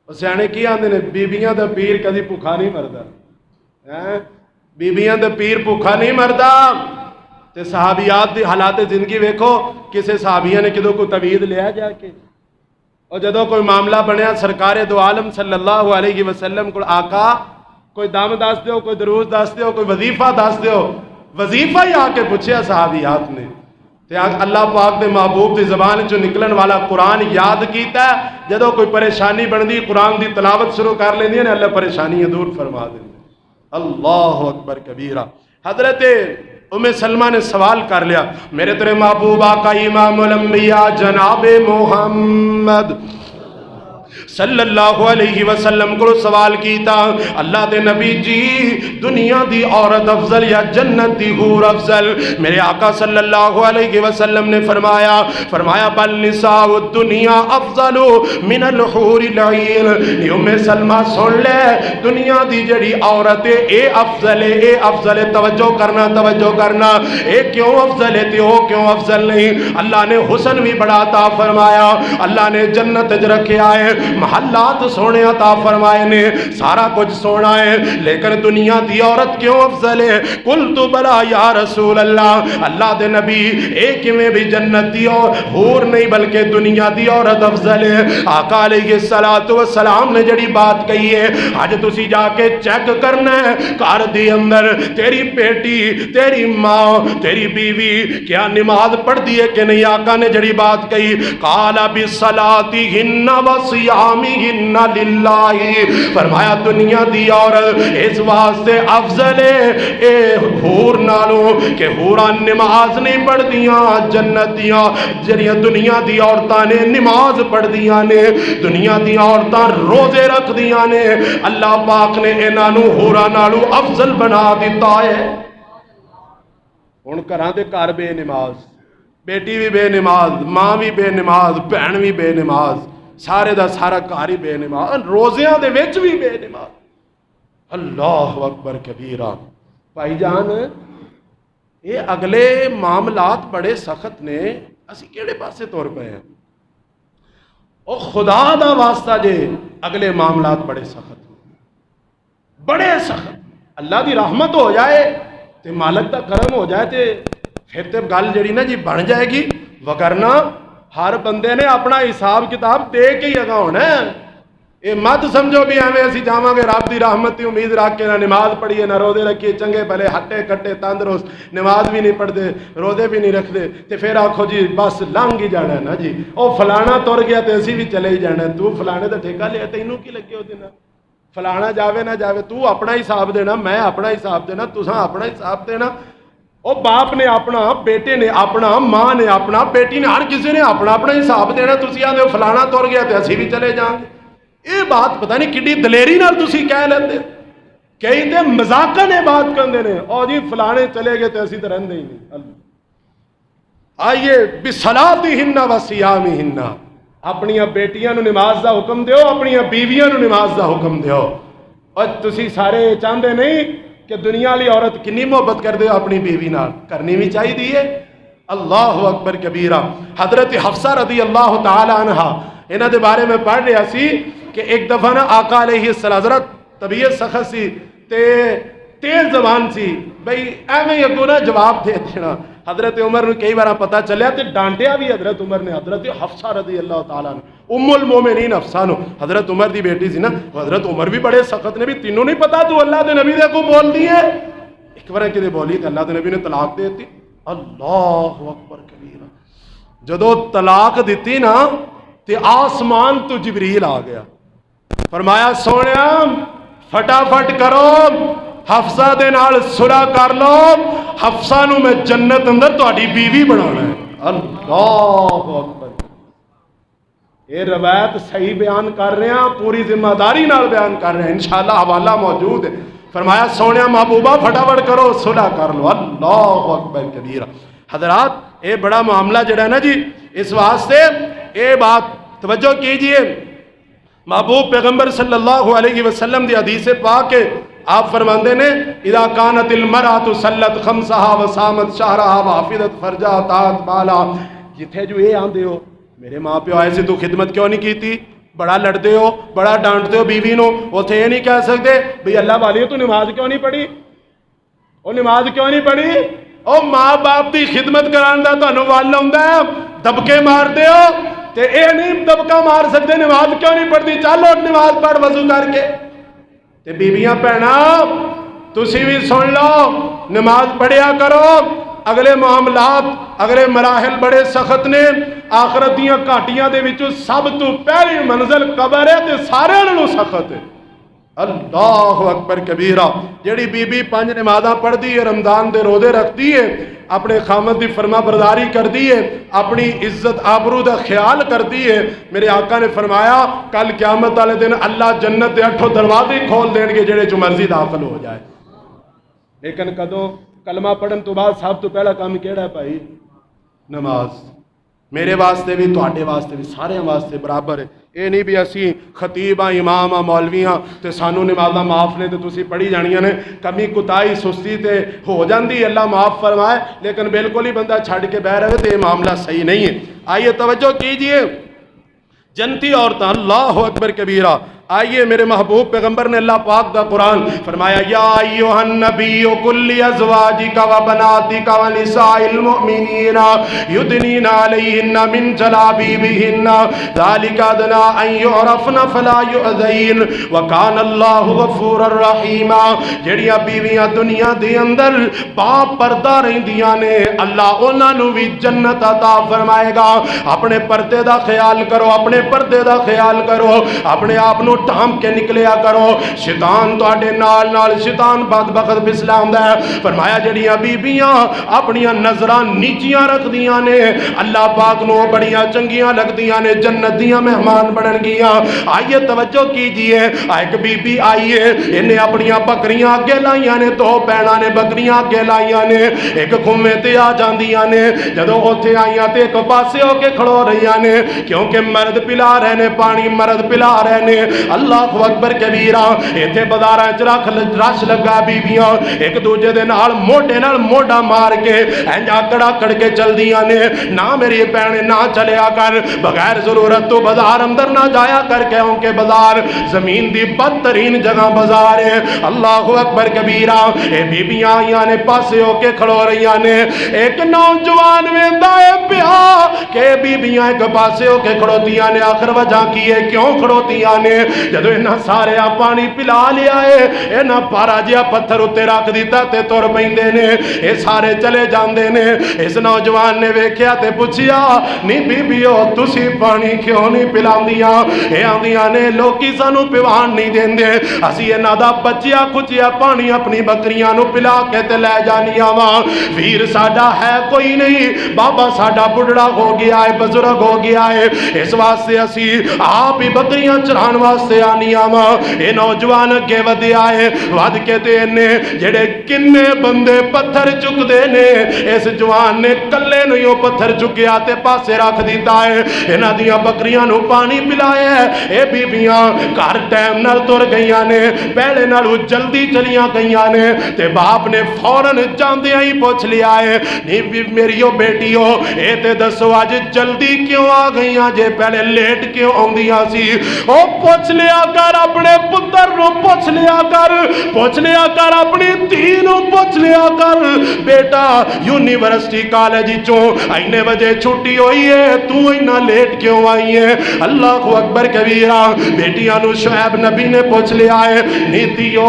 S1: سیانے کی آندے نے بیبیاں دا پیر کدی بھوکھا نہیں مردا، بیبیاں دا پیر بھوکھا نہیں مردا۔ تے صحابیات دی حالات زندگی ویکھو، کسے صحابیہ نے کدو کوئی توید لیا جا کے، اور جدو کوئی معاملہ بنیا سرکار دو عالم صلی اللہ علیہ وسلم کو آقا کوئی دم دس دیو، کوئی دروز دس دیو، کوئی وظیفہ دس دیو، وظیفہ ہی آ کے پوچھیا صحابیات نے۔ تے اللہ پاک دے محبوب دی زبان جو نکلن والا قرآن یاد کیتا ہے، جدو کوئی پریشانی بندی قرآن دی تلاوت شروع کر لیندی ہے، اللہ پریشانیاں دور فرما دیں۔ اللہ اکبر کبیرہ۔ حضرت ام سلمہ نے سوال کر لیا، میرے تیرے محبوب آقا امام الانبیاء جناب محمد صلی اللہ علیہ وسلم کو سوال کیتا، اللہ دے نبی جی دنیا دی عورت افضل یا جنت دی حور افضل؟ میرے آقا صلی اللہ علیہ وسلم نے فرمایا بل نساء الدنیا افضل من الحور العین۔ ام سلمہ سن لے، دنیا دی جڑی عورت ہے اے افضل ہے، اے افضل ہے۔ توجہ کرنا، اے کیوں افضل ہے تے او کیوں افضل نہیں؟ اللہ نے حسن بھی بڑا عطا فرمایا، اللہ نے جنت ج رکھیا ہے، محلات سونے عطا فرمائے نے، سارا کچھ سونا ہے، لیکن دنیا دی عورت کیوں افضل ہے؟ قلت بلا یا رسول اللہ، اللہ دے نبی ایک میں بھی جنت دی اور حور نہیں بلکہ دنیا دی عورت افضل ہے۔ آقا علیہ السلام نے جڑی بات کہی ہے، آج تسی جا کے چیک کرنا ہے گھر دی اندر تیری بیٹی، تیری ماں، تیری بیوی کیا نماز پڑھ دی ہے کہ نہیں؟ آقا نے جڑی بات کہی، قال بصلاتہن وصیامہن للہ، فرمایا دنیا دی عورت اس واسطے افضل ہے اے حور نالوں کہ حوراں نماز نہیں پڑھ دیاں، جنت دیاں جڑیاں دنیا دی عورتاں نے نماز پڑھ دیاں نے، دنیا دی عورتاں روزے رکھ دیاں نے، اللہ پاک نے انہاں نوں حوراں نالوں افضل بنا دیتا ہے۔ ہن گھراں دے گھر بے نماز، بیٹی بھی بے نماز، ماں بھی بے نماز، بہن بھی بے نماز، سارے دا سارا گھر ہی بے نماز، روزیاں دے وچ بھی بے نماز۔ اللہ اکبر کبیرہ۔ بھائی جان یہ اگلے معاملات بڑے سخت نے، اسی کیڑے پاسے طور پہ ہیں؟ او خدا دا واسطہ جے اگلے معاملات بڑے سخت، بڑے سخت۔ اللہ دی رحمت ہو جائے تے مالک دا کرم ہو جائے تے پھر تے گل جڑی نا جی بن جائے گی، وگرنہ ہر بندے نے اپنا حساب کتاب دے کے ہی اگا ہونا ہے۔ اے مت سمجھو بھی ہمیں اسی جاواں گے رب دی رحمت دی امید رکھ کے نہ نماز پڑھیے نہ روزے رکھیے، چنگے بھلے ہٹے کٹے تندرست، نماز بھی نہیں پڑھتے روزے بھی نہیں رکھتے، تے پھر آکھو جی بس لنگ ہی جانا ہے نا جی، او فلانا تر گیا تے اسی بھی چلے ہی جانا ہے، تو فلانے دا ٹھیکہ لیا تینوں کی لگے ہو دینا، فلانا جاوے نہ جاوے، تو اپنا حساب دینا، میں اپنا حساب دینا، تساں اپنا حساب دینا۔ وہ باپ نے اپنا، بیٹے نے اپنا، ماں نے اپنا، بیٹی نے، ہر کسی نے اپنا اپنا حساب دینا. تسی آدھے فلانا تر گیا تو اسی بھی چلے جائیں گے. یہ بات پتہ نہیں کڈی دلیری نال تسی کہہ لیندے. کئی تے مذاقاً یہ بات کہندے نے او جی فلانے چلے گئے تو اسی تو رہندے ہی نہیں. آئیے بصلاتہن و صیامہن، اپنی بیٹیاں نو نماز دا حکم دیو، اپنی بیویاں نو نماز دا حکم دیو. اور تسی سارے چاہندے نہیں کہ دنیا والی عورت کنی محبت کر دے اپنی بیوی نال، کرنی بھی چاہیے دیئے. اللہ اکبر کبیرہ. حضرت حفصہ رضی اللہ تعالی عنہ انہاں دے بارے میں پڑھ رہا سی کہ ایک دفعہ نا آقا علیہ السلام، حضرت طبیعت سخت سی تے تیز زبان سی، بھئی ایویں اگوں نا جواب دے دینا. حضرت عمر نے کئی بار پتہ چلیا تے ڈانٹیا بھی حضرت عمر نے حضرت حفصہ رضی اللہ تعالیٰ عنہ، ام المومنین حفصہ نو، حضرت عمر دی بیٹی سی نا. حضرت عمر بھی بڑے سخت نے، بھی تینوں نہیں پتا تو اللہ دے نبی دے کو بول دی ہے. ایک بار کدے بولی تے اللہ دے نبی نے طلاق دے دی. اللہ اکبر کبیرہ. جدو طلاق دیتی نا تے آسمان تو جبریل آ گیا، فرمایا سونیا فٹافٹ کرو، حفصہ دے نال صلح کر لو، حفصہ نو میں جنت اندر تہاڈی بیوی بنانا ہے. اللہ اکبر. یہ روایت صحیح بیان کر رہے ہیں، پوری ذمہ داری نال بیان کر رہے ہیں، انشاءاللہ حوالہ موجود ہے. فرمایا سونیا محبوبہ فٹافٹ کرو صلح کر لو. اللہ اکبر کبیرہ. حضرات یہ بڑا معاملہ جڑا ہے نا جی، اس واسطے یہ بات توجہ کیجئے. محبوب پیغمبر صلی اللہ علیہ وسلم دی حدیث پاک ہے، آپ فرماندے نے اذا کانت المرأة صلت خمسها وصامت شہرها وحفظت فرجها وطاعت بالها. جتھے جو یہ آندے ہو میرے ماں پیو آئے سے تو خدمت کیوں نہیں کی تھی، بڑا لڑتے ہو، بڑا ڈانٹتے ہو بیوی نو، اتھے یہ نہیں کہہ سکتے بھئی اللہ والی تو نماز کیوں نہیں پڑھی، وہ نماز کیوں نہیں پڑھی. او ماں باپ دی خدمت کران دا تانوں وال ہوندا ہے، دبکے مار دے ہو تے اے نہیں دبکا مار سکتے نماز کیوں نہیں پڑھتی، چلو نماز پڑھ وضو کر کے. تے بیویاں پہنا تسی بھی سن لو، نماز پڑھیا کرو. اگلے معاملات، اگلے مراحل بڑے سخت نے. آخرت دیاں گھاٹیاں دے وچوں سب تو پہلی منزل قبر ہے تے سارے نالوں سخت ہے. اللہ اکبر کبیرہ. جیڑی بی بی 5 نمازاں پڑھ دی ہے، رمضان دے روزے رکھتی ہے، اپنے خامد دی فرما برداری کر دی ہے، اپنی عزت آبرو دا خیال کر دی ہے، میرے آقا نے فرمایا کل قیامت والے دن اللہ جنت دے 8 دروازے کھول دیں گے جڑے جو مرضی داخل ہو جائے. لیکن کدوں کلمہ پڑھن تو بعد سب تو پہلا کام کیڑا ہے بھائی؟ نماز. میرے واسطے بھی، تواڈے واسطے بھی، سارے واسطے برابر ہے. یہ نہیں بھی اسی خطیب ہاں، امام ہاں، مولوی ہاں تے سانو نمازاں معاف نے تے تسی پڑھی جانیاں نے. کمی کوتاہی سستی تے ہو جاندی، اللہ معاف فرمائے، لیکن بالکل ہی بندہ چھڑ کے بہ رہے تے یہ معاملہ صحیح نہیں ہے. آئیے توجہ کیجئے. جنتی عورتاں، اللہ اکبر کبیرہ. آئیے میرے محبوب پیغمبر نے اللہ پاک دا قرآن فرمایا یا ایھا النبی قل لازواجک و بناتک و نساء المؤمنین یدنین علیہن من جلابیبہن ذالک ادنی ان یعرفن فلا یؤذین وکان اللہ غفورا رحیما. جڑیاں بیویاں دنیا دے اندر با پردہ رہندیاں نے اللہ انہاں نو بھی جنت عطا فرمائے گا. اپنے پردے دا خیال کرو، اپنے پردے دا خیال کرو، اپنے آپ نو ٹام کے نکلیا کرو. شیطان تواڈے نال نال شیطان بدبخت پسلا ہوندا ہے. فرمایا جڑیاں بیبیاں اپنیاں نظراں نیچیاں رکھ دیاں نے اللہ پاک نو بڑیاں چنگیاں لگدیاں نے، جنت دیاں مہمان بنن گیاں. آئیے توجہ کیجئے. ایک بی بی آئیے، انہیں اپنیاں بکریاں اگے لائیاں نے، 2 بہناں نے بکریاں اگے لائیاں نے، ایک کھمے تے آ جاندیاں نے. جدوں اوتھے آئیاں تے ایک پاسے ہو کے کھڑو رہیاں نے، کیونکہ مرد پلا رہے نے پانی، مرد پلا رہے نے. اللہ اکبر کبیرہ. ایتھے بازاراں وچ رش لگا، بیبیاں ایک دوجے دے نال موڈے نال موڈا مار کے انج آکڑ آکڑ کے چل دیاں نے. نہ میری بہن نہ چلیا کر، بغیر ضرورت تو بازار اندر نہ جایا کر، کیونکہ بازار زمین دی بدترین جگہ بازار ہے. اللہ اکبر کبیرہ. اے بیبیاں آئیاں نے پاسے ہو کے کھڑو رہیاں نے. ایک نوجوان ویندا ہے پیا کہ بیبیاں ایک پاسے ہو کے کھڑوتیاں نے. آخر وجہ کی ہے کیوں کھڑوتیاں نے؟ جدو انہاں سارے پانی پلا لیا ہے انہاں پارا جیا پتھر اتے رکھ دیتا تے تر پیندے نے اے سارے چلے جاندے نے اس نوجوان نے ویکھیا تے پوچھیا نہیں بی بیو تسی پانی کیوں نہیں پلاندیاں اے آندیاں نے لوکی سانو پیوان نہیں دیندے اسی انہاں دا بچیا کچیا پانی اپنی بکریاں نو پلا کے تے لے جانیاں واں ویر ساڈا ہے کوئی نہیں بابا ساڈا بڑھڑا ہو گیا ہے بزرگ ہو گیا ہے اس واسطے اسی آپ ہی بکریاں چران واسطے آنیاں واں اے نوجوان اگے ودیا ہے ود کے تے نے جڑے کنے بندے پتھر چک دے نے اس جوان نے کلے نہیں پتھر چکیا تے پاسے رکھ دیتا ہے انہاں دیاں بکریاں نو پانی پلایا ہے اے بیبیاں گھر ٹائم نال تر گئیاں نے پہلے نالوں جلدی چلیاں گئیاں نے تے باپ نے فوراً جاندیاں ہی پوچھ لیا ہے نہیں میریو بیٹیو اے تے دسو آج جلدی کیوں آ گئیاں جے پہلے لیٹ کیوں آندیاں سی او پوچھ لیا کر اپنے پتر نو پوچھ لیا کر اپنی دھی نو پوچھ لیا کر بیٹا یونیورسٹی کالج چوں اینے بجے چھٹی ہوئی ہے تو اینا لیٹ کیوں آئی ہے اللہ اکبر کبیرہ بیٹیاں نو شعیب نبی نے پوچھ لیا ہے نیتیو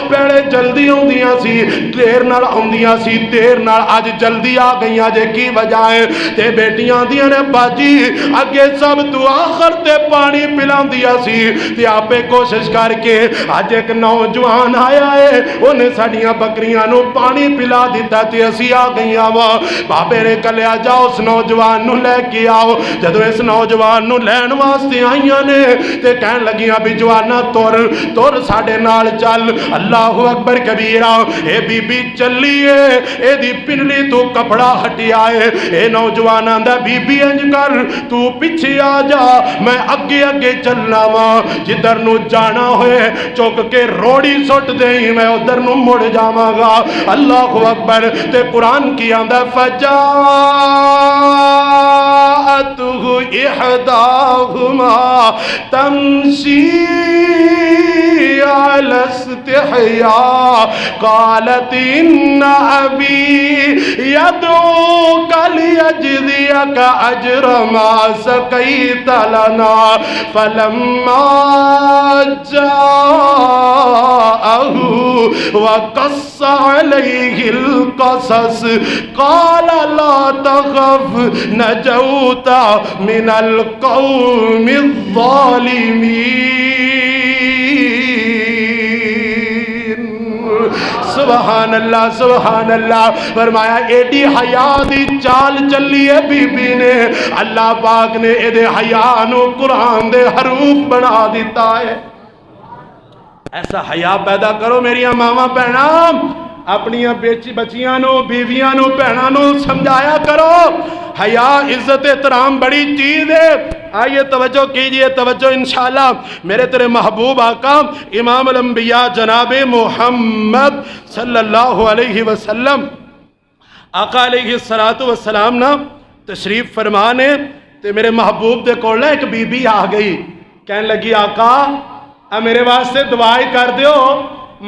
S1: پہلے جلدی ہوندیاں سی دیر نال ہوندیاں سی دیر نال آج جلدی آ گئیاں جے کی وجہ ہے تے بیٹیاں دیاں نے باجی اگے سب تو آخر تے پانی پلان دیا سی تے آپے کوشش کر کے آج ایک نوجوان آیا ہے انہیں ساڑیاں بکریاں نو پانی پلا دیتا تے اسی آ گئیاں وہاں بابے نے کلیا جاؤ اس نوجوان نو لے کے آؤ جدو اس نوجوان نو لین واسطے آئیاں نے تے کہن لگیاں بھی جوانا تور ساڑے نال چل اللہ اکبر کبیرہ اے بی بی چلیے اے دی پنلی تو کپڑا ہٹی آئے اے نوجوان آندہ بی بی انج کر تو پیچھے آ جا میں اگے چلنا ماں جدر نو جانا ہوئے چوک کے روڑی سٹ دیں میں ادھر نو مڑ جاواں گا اللہ اکبر تے قرآن کی آندہ فجاءتہ احداہما تمشی علی استحیاء قالت ان ابی یدعوک لیجزیک اجر ما سقیت لنا فلما جاءہ وقص علیہ القصص قال لا تخف نجوت من القوم الظالمین سبحان اللہ فرمایا ایڈی حیا دی چال چلی ہے بی بی نے اللہ پاک نے ایدے حیا نو قرآن دے حروف بنا دیتا ہے ایسا حیا پیدا کرو میری ماما بہنا اپنی بچیاں نو بیویاں نو بہناں نو سمجھایا کرو حیا عزت احترام بڑی چیز ہے آئیے توجہ کیجئے توجہ انشاءاللہ میرے تیرے محبوب آقا امام الانبیاء جناب محمد صلی اللہ علیہ وسلم آقا علیہ السلام نا تشریف فرمانے تے میرے محبوب دے کولے ایک بی بی آ گئی کہنے لگی آقا میرے واسطے دعائی کر دیو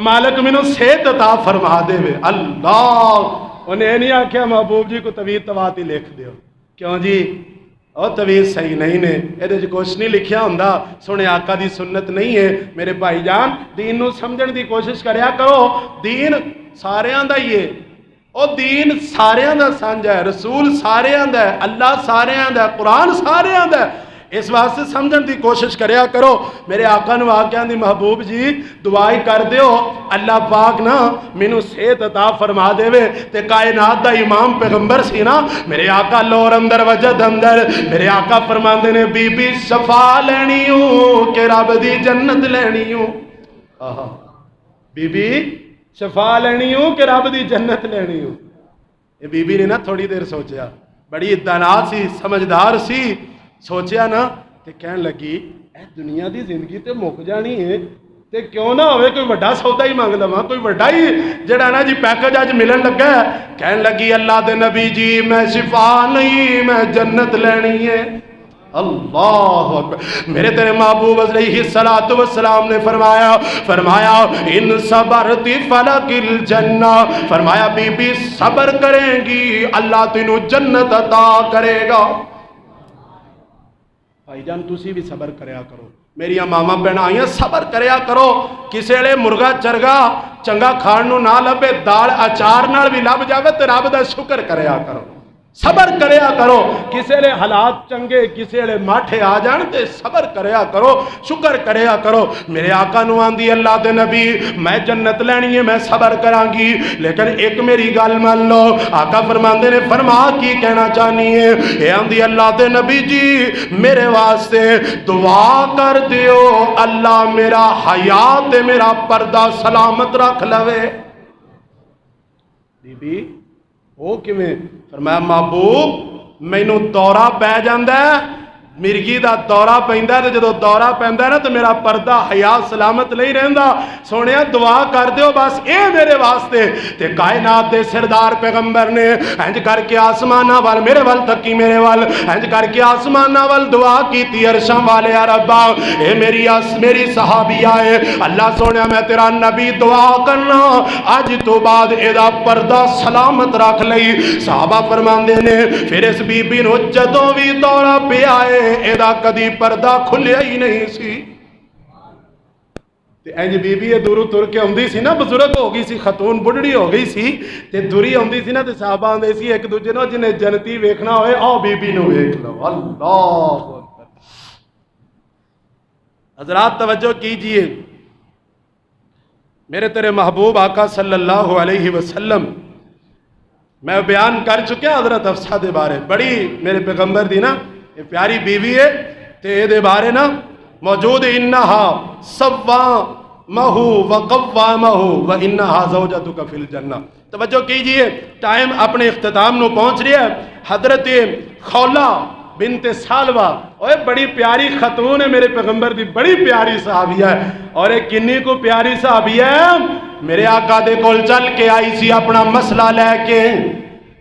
S1: مالک منو صحت عطا فرما دے وے اللہ انہیں نہیں آکھیا محبوب جی کو طویل تواتی لکھ دیو کیوں جی اور طویل صحیح نہیں نے ایدے جو کچھ نہیں لکھیا ہوندہ سنے آقا دی سنت نہیں ہے میرے بھائی جان دین نو سمجھن دی کوشش کریا کرو دین سارے آندہ یہ اور دین سارے آندہ سانجا ہے رسول سارے آندہ ہے اللہ سارے آندہ ہے قرآن سارے آندہ ہے اس واسطے سمجھن دی کوشش کریا کرو میرے آقا نو آقیاں دی محبوب جی دعائی کر دیو اللہ پاک نا منو صحت عطا فرما دے وے تے کائنات دا امام پیغمبر سی نا میرے آقا لور اندر وجد اندر میرے آقا فرمان دے نے بی بی شفا لینی ہوں کہ رب دی جنت لینی ہوں بی بی شفا لینی ہوں کہ رب دی جنت لینی ہوں یہ بی بی نے نا تھوڑی دیر سوچیا بڑی دانات سی سمجھدار سی سوچیا نا تے کہن لگی اے دنیا دی زندگی تے مک جانی ہے تے کیوں نہ ہوئے کوئی وڈا سودا ہی مانگ لواں کوئی وڈا ہی جڑا نا جی پیکج آج ملن لگا ہے کہن لگی اللہ دے نبی جی میں شفا نہیں میں جنت لینی ہے اللہ اکبر میرے تیرے محبوب علیہ السلام نے فرمایا ان صبرتی فلک الجنہ فرمایا بی بی صبر کریں گی اللہ تینوں جنت عطا کرے گا بھائی جان تسی بھی صبر کریا کرو میری ماما بہن آئی صبر کریا کرو، کسی ویلے مرغا چرگا چنگا کھان نو نہ لبے، دال اچار نال بھی لب جاوے تے رب دا شکر کریا کرو، صبر کریا کرو، کسی ویلے حالات چنگے کسی ویلے ماٹھے آ جان تے صبر کریا کرو، شکر کریا کرو۔ میرے آقا نو آندی اللہ دے نبی میں جنت لینی ہے، میں صبر کران گی، لیکن ایک میری گل مان لو۔ آقا فرماندے نے فرما کی کہنا چاہنی ہے؟ اے آندی اللہ دے نبی جی میرے واسطے دعا کر دیو اللہ میرا حیات میرا پردہ سلامت رکھ لوے۔ بی بی وہ کیویں؟ فرمایا محبوب مینوں دورہ پہ جاندا ہے، مرگی دا دورہ پیندا ہے، تے جدوں دورہ پیندا ہے نا تے میرا پردہ حیات سلامت نہیں رہندا۔ سونیا دعا کر دیو بس اے میرے واسطے۔ تے کائنات دے سردار پیغمبر نے انج کر کے آسماناں وال میرے وال تکی، میرے وال انج کر کے آسماناں وال دعا کیتی، عرشاں والے ربا اے میری صحابیہ ہے، اللہ سونیا میں تیرا نبی دعا کرنا اج تو بعد اے دا پردہ سلامت رکھ لئی۔ صحابہ فرماندے نے پھر اس بی بی نو جدوں وی دورہ پہ آئے ایدہ کدی پردہ کھلیا ہی نہیں سی۔ اینج بی بی یہ دورو تر کے ہوندی سی نا، بزرگ ہو گئی سی، خاتون بڑھڑی ہو گئی سی، تے دوری ہوندی سی نا تے صحابہ آندے سی ایک دوجے نو جنہیں جنتی ویکھنا ہوئے آؤ بی بی نو ویکھ لو۔ اللہ اکبر۔ حضرات توجہ کیجئے، میرے تیرے محبوب آقا صلی اللہ علیہ وسلم میں بیان کر چکے حضرت حفصہ دے بارے، بڑی میرے پیغمبر دی نا یہ پیاری بیوی ہے، تے دے بارے نا موجود انہا سوامہ وقوامہ وانہا زوجتک فی الجنہ۔ توجہ کیجئے، ٹائم اپنے اختتام نو پہنچ رہا ہے۔ حضرت خولہ بنت سالوہ اوہ بڑی پیاری خاتون ہے، میرے پیغمبر دی بڑی پیاری صحابیہ ہے، اور ایک کنی کو پیاری صحابیہ ہے، میرے آقا دے کول چل کے آئی سی اپنا مسئلہ لے کے۔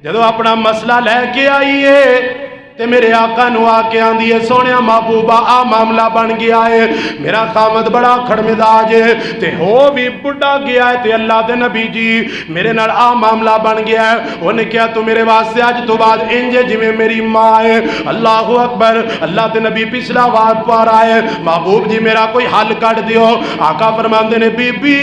S1: جدو اپنا مسئلہ لے کے آئی ہے تے میرے آقا نو آ کے آندی ہے سونیا محبوبہ آ معاملہ بن گیا ہے، میرا خامد بڑا کھڑ مزاج ہے تے ہو بھی بڑھا گیا ہے، تے اللہ دے نبی جی میرے نال آ معاملہ بن گیا ہے۔ انہیں کیا تو میرے واسطے آج تو بعد انجے جویں میری ماں ہے۔ اللہ اکبر۔ اللہ دے نبی پچھلا واد پار آئے، محبوب جی میرا کوئی حل کر دیو۔ آقا فرماندے نے بی بی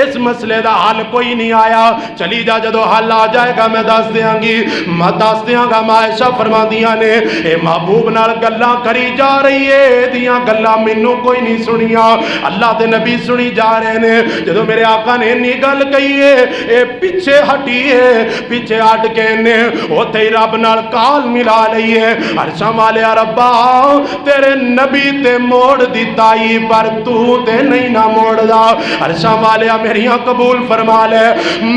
S1: اس مسئلے دا حل کوئی نہیں آیا، چلی جا جدو حل آ جائے گا میں دس دیاں گی، میں دس دیاں گا۔ عائشہ فرماندیاں نے اے محبوب نال گلاں کری جا رہی ہے، دیاں گلاں مینوں کوئی نہیں سنیاں، اللہ دے نبی سنی جا رہے نے۔ جدو میرے آقا نے انی گل کہی ہے اے پیچھے ہٹی ہے، پیچھے ہٹ کے نے اوتھے ہی رب نال کال ملا لئی ہے۔ عرشاں والے ربا تیرے نبی تے موڑ دیتا ہی پر تو تے نہیں نہ موڑ دا۔ عرشاں والے میریاں قبول فرما لے،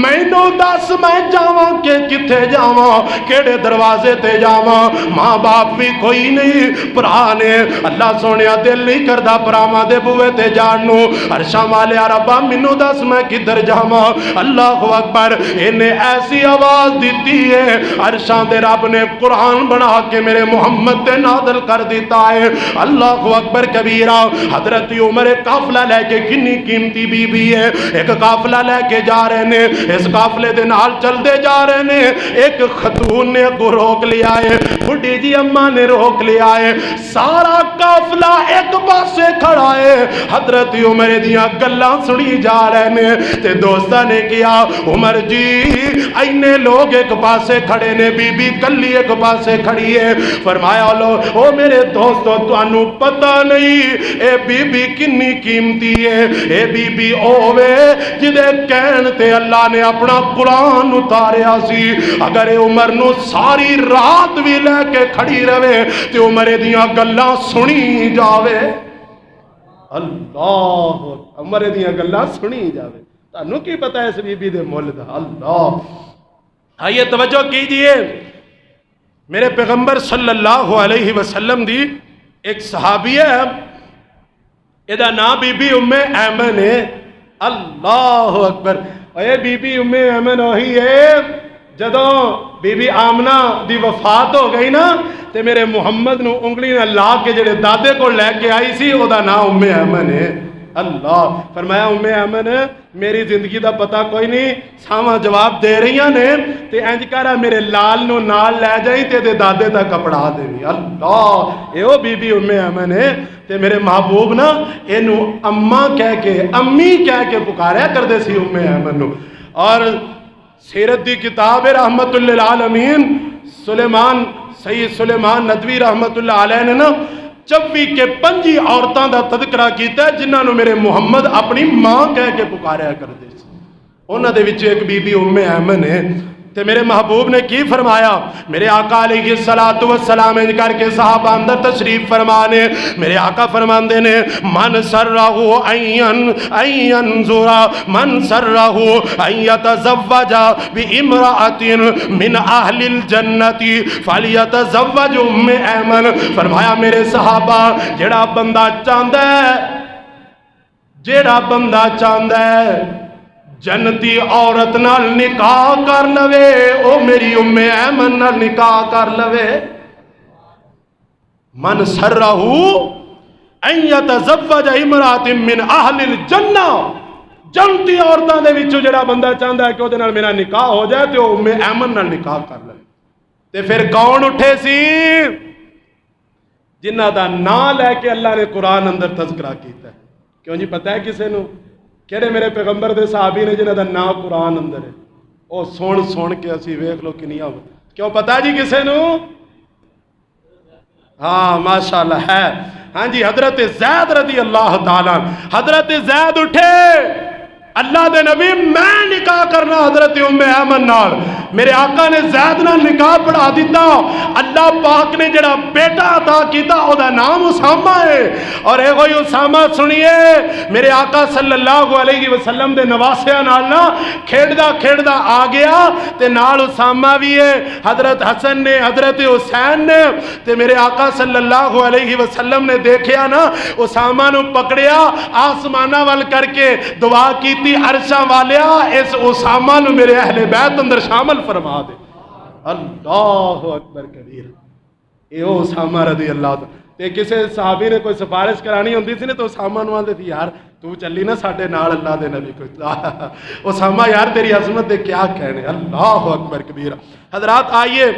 S1: مینوں دس میں جاواں کہ کتھے جاواں، کیڑے دروازے تے جاواں، ماں باپ بھی کوئی نہیں، پرا نے اللہ سونیا دل نہیں کردہ پراواں دے بوئے تے جانو۔ عرشاں والے ربا مینوں دس میں کدھر جاواں۔ اللہ اکبر۔ انہیں ایسی آواز دیتی ہے، عرشاں دے رب نے قرآن بنا کے میرے محمد تے نازل کر دیتا ہے۔ اللہ اکبر کبیرہ۔ حضرت عمر قافلہ لے کے کنی قیمتی بی بی ہے، ایک قافلہ لے کے جا رہے نے، اس قافلے دے نال چل دے جا رہے نے، ایک خاتون نے کو روک لیا ہے، بڑھی جی اماں نے روک لیا ہے، سارا قافلہ ایک پاسے کھڑا ہے، حضرت عمر دیاں گلاں سنی جا رہے نے۔ تے دوستہ نے کیا عمر جی اینے لوگ ایک پاسے کھڑے نے، بی بی کلی ایک پاسے کھڑی ہے۔ فرمایا لو او میرے دوستو تانوں پتہ نہیں اے بی بی کنی قیمتی ہے، اے بی بی اوے جدے کہن تے اللہ نے اپنا قرآن اتاریا سی۔ اگر اے عمر نو ساری رات بھی لے کے کھڑی رہے تے عمر دیاں گلاں سنی جاوے۔ اللہ عمر دیاں گلاں سنی جاوے۔ تانوں کی پتہ ہے اس بی بی دے مول دا؟ اللہ۔ آئیے توجہ کیجئے، میرے پیغمبر صلی اللہ علیہ وسلم دی ایک صحابی ہے، ایدہ نام بی بی ام ایمن ہے۔ اللہ اکبر۔ اے بی بی ام ایمن وہی ہے جدوں بی بی آمنہ دی وفات ہو گئی نا تے میرے محمد نو انگلی نہ لا کے جڑے دادے کو لے کے آئی سی او دا نام ام ایمن ہے۔ اللہ فرمایا ام ایمن میری زندگی دا پتہ کوئی نہیں، ساواں جواب دے رہی نے تے انج کرا میرے لال نو نال لے جائی تے دے دادے دا کپڑا دے۔ اللہ اے او بی بی ام ایمن ہے۔ تے میرے محبوب نا اینو اماں کہہ کے امی کہہ کے پکاریا کردے سی ام ایمن نو۔ اور سیرت دی کتاب رحمت للعالمین سید سلیمان ندوی رحمت اللہ علیہ نے نا 24 کے 25 عورتاں دا تذکرہ کیتا ہے جنہاں نو میرے محمد اپنی ماں کہہ کے پکاریا کردے سی۔ انہاں دے وچ ایک بی بی ام ایمن ہے تے میرے محبوب نے کی فرمایا، میرے آقا علیہ السلام انج کر کے صحابہ اندر تشریف فرمانے، میرے آقا فرماندے نے من سرہ من سرہ ان یتزوج بامرأۃ من اہل الجنت فلیتزوج ام ایمن۔ فرمایا میرے صحابہ جیڑا بندہ چاہندا ہے جنتی عورت نال نکاح کر لوے، او میری ام ایمن نال نکاح کر لوے۔ من سرہ ان یتزوج امرأۃ من اہل الجنہ، جنتی عورتاں دے وچوں جڑا بندہ چاہندا ہے کہ او دے نال میرا نکاح ہو جائے تے او ام ایمن نال نکاح کر لے۔ تے پھر کون اٹھے سی جنہاں دا نام لے کے اللہ نے قرآن اندر تذکرہ کیتا ہے؟ کیوں جی پتہ ہے کسے نو؟ کہڑے میرے پیغمبر دے صحابی نے جنہاں دا نام قرآن اندر ہے؟ او سن کے اسی ویکھ لو کنیاں کیوں پتہ جی کسے نو؟ ہاں ماشاءاللہ ہے، ہاں جی حضرت زید رضی اللہ تعالیٰ۔ حضرت زید اٹھے، اللہ دے نبی میں نکاح کرنا حضرت ام ایمن نال، میرے آقا نے زید نال نکاح پڑھا دیتا۔ اللہ پاک نے جڑا بیٹا عطا کیتا او دا نام اسامہ ہے، اور اے کوئی اسامہ سنیے میرے آقا صلی اللہ علیہ وسلم دے نواسیاں نال نا کھیڑدا آ گیا تے نال اسامہ بھی ہے، حضرت حسن نے حضرت حسین نے۔ تے میرے آقا صلی اللہ علیہ وسلم نے دیکھیا نا اسامہ نو پکڑیا، آسمانہ وال کر کے دعا کی عرشاں والیا اس اسامہ نو میرے اہل بیت اندر شامل فرما دے۔ اللہ اکبر کبیر، اے او اسامہ رضی اللہ تعالیٰ۔ تے کسے صحابی نے کوئی سفارش کرانی ہوندی سی نے تو اسامہ نو آندے تھی یار تو چلی نا ساڈے نال اللہ دے نبی کوئی اسامہ یار تیری عظمت دے کیا کہنے۔ اللہ اکبر کبیر۔ حضرات آئیے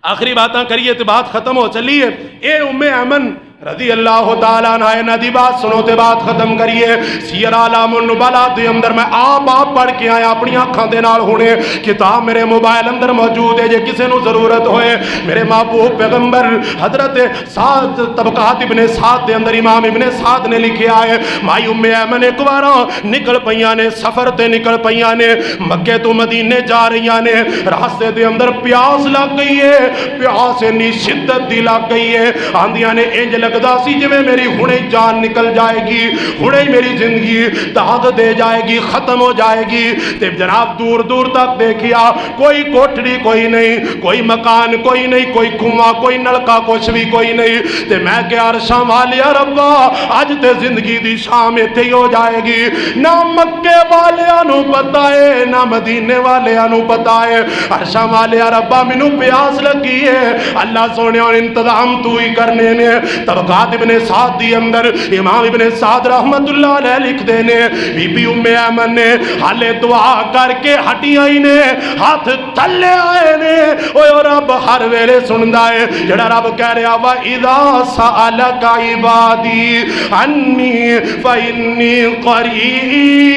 S1: آخری باتاں کریے تو بات ختم ہو چلیے۔ اے ام ایمن رضی اللہ تعالیٰ عنہ دی بات سنو تے بات ختم کریے۔ سیر اعلام النبلاء دے اندر میں آپ پڑھ کے آیا اپنی آنکھاں دے نال ہونے، کتاب میرے موبائل اندر موجود ہے جے کسے نو ضرورت ہوئے۔ میرے محبوب پیغمبر حضرت سعد طبقات ابن سعد دے اندر امام ابن سعد نے لکھیا ہے مائی ام ایمن ایک بار نکل پیاں نے، سفر تے نکل پیاں نے، مکے تو مدینے جا رہیاں نے، راستے دے اندر پیاس لگ گئی ہے، پیاس اتنی شدت دی لگ گئی ہے، آندیاں نے انج لگدا سی جویں میری ہنے جان نکل جائے گی، ہنے میری زندگی داغ دے جائے گی، ختم ہو جائے گی۔ تے جناب دور دور تک دیکھیا کوئی کوٹھڑی کوئی نہیں، کوئی مکان کوئی نہیں، کوئی کنواں کوئی نلکا کچھ بھی کوئی نہیں۔ تے میں کہ عرشاں والیا ربا اج تے زندگی دی شام ایتھے ہی ہو جائے گی، نہ مکے والیاں نو پتہ ہے نہ مدینے والیاں نو پتہ ہے۔ عرشاں والیا ربا مینوں پیاس لگی ہے، اللہ سونے اور انتظام تو ہی کرنے نے۔ طبقات ابن سعد دی اندر امام ابن سعد رحمت اللہ علیہ لکھ دینے بی بی ام ایمن نے حالے دعا کر کے ہٹیاں ہی نے ہاتھ تھلے آئے نے۔ اوہ رب ہر ویلے سندا ہے جڑا رب کہہ رہا وَإِذَا سَأَلَكَ عِبَادِي عَنِّي فَإِنِّي قَرِيبٌ۔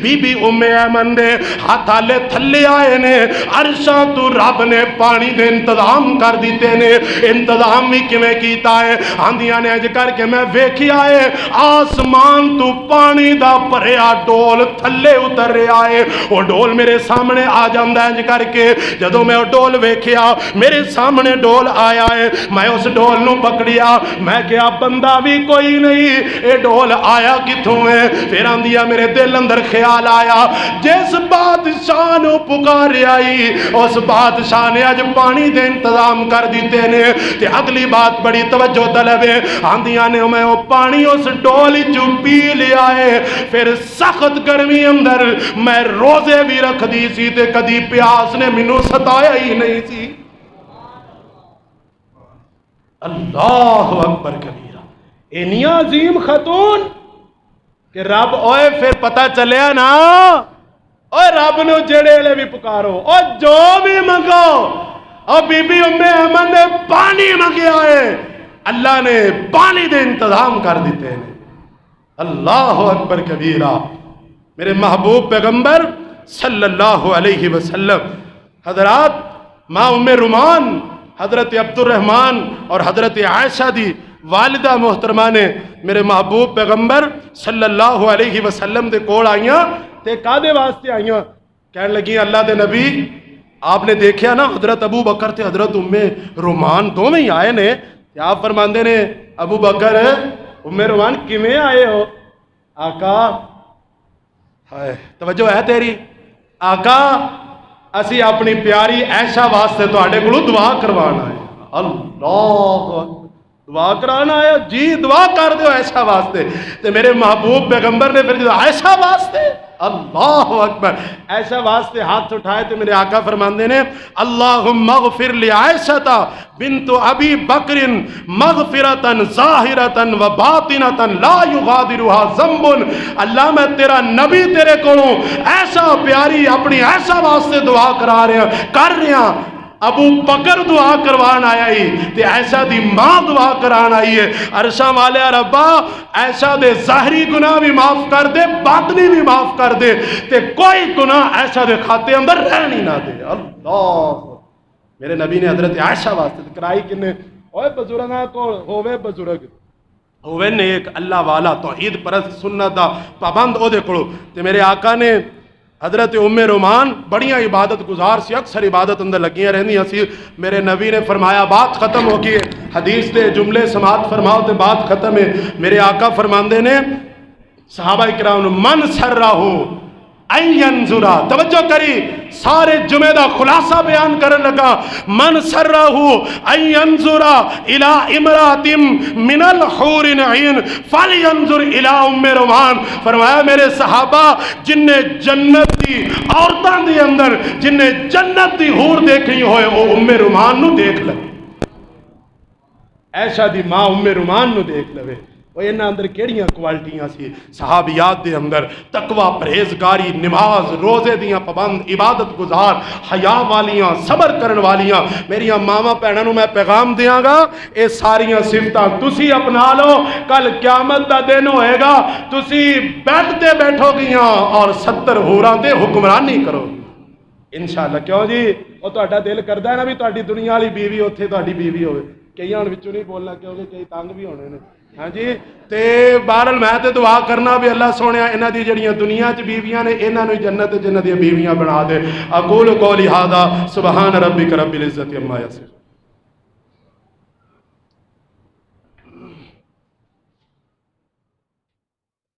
S1: بی بی ام ایمن دے ہاتھ آلے تھلے آئے نے، عرشاں تو رب نے پانی دے انتظام کر دیتے نے۔ انتظام بھی کیویں کیتا ہے؟ آندیاں نے اج کر کے میں ویکھیا ہے آسمان تو پانی دا بھریا ڈول تھلے اتر رہا ہے، وہ ڈول میرے سامنے آ جاندا ہے۔ اج کر کے جدوں میں وہ ڈول ویکھیا میرے سامنے ڈول آیا ہے، میں اس ڈول نو پکڑیا، میں کہا بندہ بھی کوئی نہیں، اے ڈول آیا کتھوں ہے؟ پھر آندیا میرے دل اندر خیال آیا جس بادشاہ نو پکار آئی اس بادشاہ نے اج پانی دے انتظام کر دیتے نے۔ تے اگلی بات بڑی توجہ طلب ہے، آندیاں نے میں وہ پانی اس ڈولی جو پی لیا ہے، پھر سخت گرمی اندر میں روزے بھی رکھ دی سی تے کدی پیاس نے منو ستایا ہی نہیں سی۔ اللہ اکبر کبیرہ، اینیا عظیم خاتون کہ رب اوئے پھر پتہ چلیا نا، اوئے رب نو جڑے لے بھی پکارو، اوئے جو بھی منگو، اور بی بی ام ایمن نے پانی منگیا ہے، اللہ نے پانی دے انتظام کر دیتے ہیں۔ اللہ اکبر کبیرہ۔ میرے محبوب پیغمبر صلی اللہ علیہ وسلم حضرات ماں ام رومان حضرت عبد الرحمن اور حضرت عائشہ دی والدہ محترمہ نے میرے محبوب پیغمبر صلی اللہ علیہ وسلم دے کول آئیاں تے کادے واسطے آئیاں؟ کہنے لگی اللہ دے نبی آپ نے دیکھیا نا حضرت ابو بکر تے حضرت ام رومان دونوں ہی آئے نے، تے آپ فرماندے نے ابو بکر ام رومان کیویں آئے ہو؟ آقا ہائے توجہ ہے تیری؟ آقا اسی اپنی پیاری عائشہ واسطے تواڈے کولوں دعا کروانا ہے۔ اللہ دعا کرانا ہے جی، دعا کر دیو عائشہ واسطے۔ تے میرے محبوب پیغمبر نے پھر عائشہ واسطے، اللہ اکبر، عائشہ واسطے ہاتھ اٹھائے تے میرے آقا فرماندے نے اللہم اغفر لعائشہ بنت ابی بکر مغفرتا ظاہرتا و باطنتا لا یغادرها ذنب۔ اللہ میں تیرا نبی تیرے کولوں ایسا پیاری اپنی عائشہ واسطے دعا کرا رہا ابو بکر دعا کروان آیا ہی تے عائشہ دی ماں دعا کران آئی ہے، عرشاں والے ربا عائشہ دے ظاہری گناہ بھی معاف کر دے، باطنی بھی معاف کر دے، تے کوئی گناہ عائشہ دے کھاتے اندر رہنی نہ دے۔ اللہ میرے نبی نے حضرت عائشہ واسطے کرائی کنے اوے بزرگاں کو ہووے بزرگ ہووے نیک اللہ والا توحید پرست سنت دا پابند او دے کولو تے میرے آقا نے حضرت ام رومان بڑیاں عبادت گزار سی، اکثر عبادت اندر لگیاں رہنیاں سی۔ میرے نبی نے فرمایا بات ختم ہو گئی ہے، حدیث دے جملے سماعت فرماؤ تے بات ختم ہے۔ میرے آقا فرماندے نے صحابہ کرام من سرہو این ینظرا، توجہ کری سارے جمعہ دا خلاصہ بیان کرن لگا، من سرہو این ینظرا الی امرات من الحور عین فلینظر الی ام رومان۔ فرمایا میرے صحابہ جن نے جنت دی عورتاں دی اندر جن نے جنت دی حور دیکھی ہوئے وہ ام رومان نو دیکھ لے، عائشہ دی ماں ام رومان نو دیکھ لے۔ وہ انہاں اندر کیڑیاں کوالٹیاں سی صحابیات دے اندر؟ تقوی، پرہیزگاری، نماز روزے دیاں پابند، عبادت گزار، حیا والیاں، صبر کرن والیاں۔ میریاں ماواں بھیناں نوں میں پیغام دیاں گا اے ساریاں صفتاں تسی اپنا لو، کل قیامت دا دن ہوئے گا تسی بیٹھ تے بیٹھو گیاں اور 70 ہوراں تے حکمرانی کرو انشاءاللہ۔ کیوں جی وہ تہاڈا دل کردا ہے نا بھی تہاڈی دنیا والی بیوی اوتھے تہاڈی بیوی ہوئے؟ کئی ہن وچوں نہیں بولنا کیونکہ کئی تنگ بھی ہونے نے، ہاں جی۔ تے بہرحال میں تے دعا کرنا بھی اللہ سونیا انہاں دی جڑیاں دنیا چ بیویاں نے انہاں نوں جنت جنت دی بیویاں بنا دے۔ اقول قولی ھذا سبحان ربک رب العزت عما یصفون۔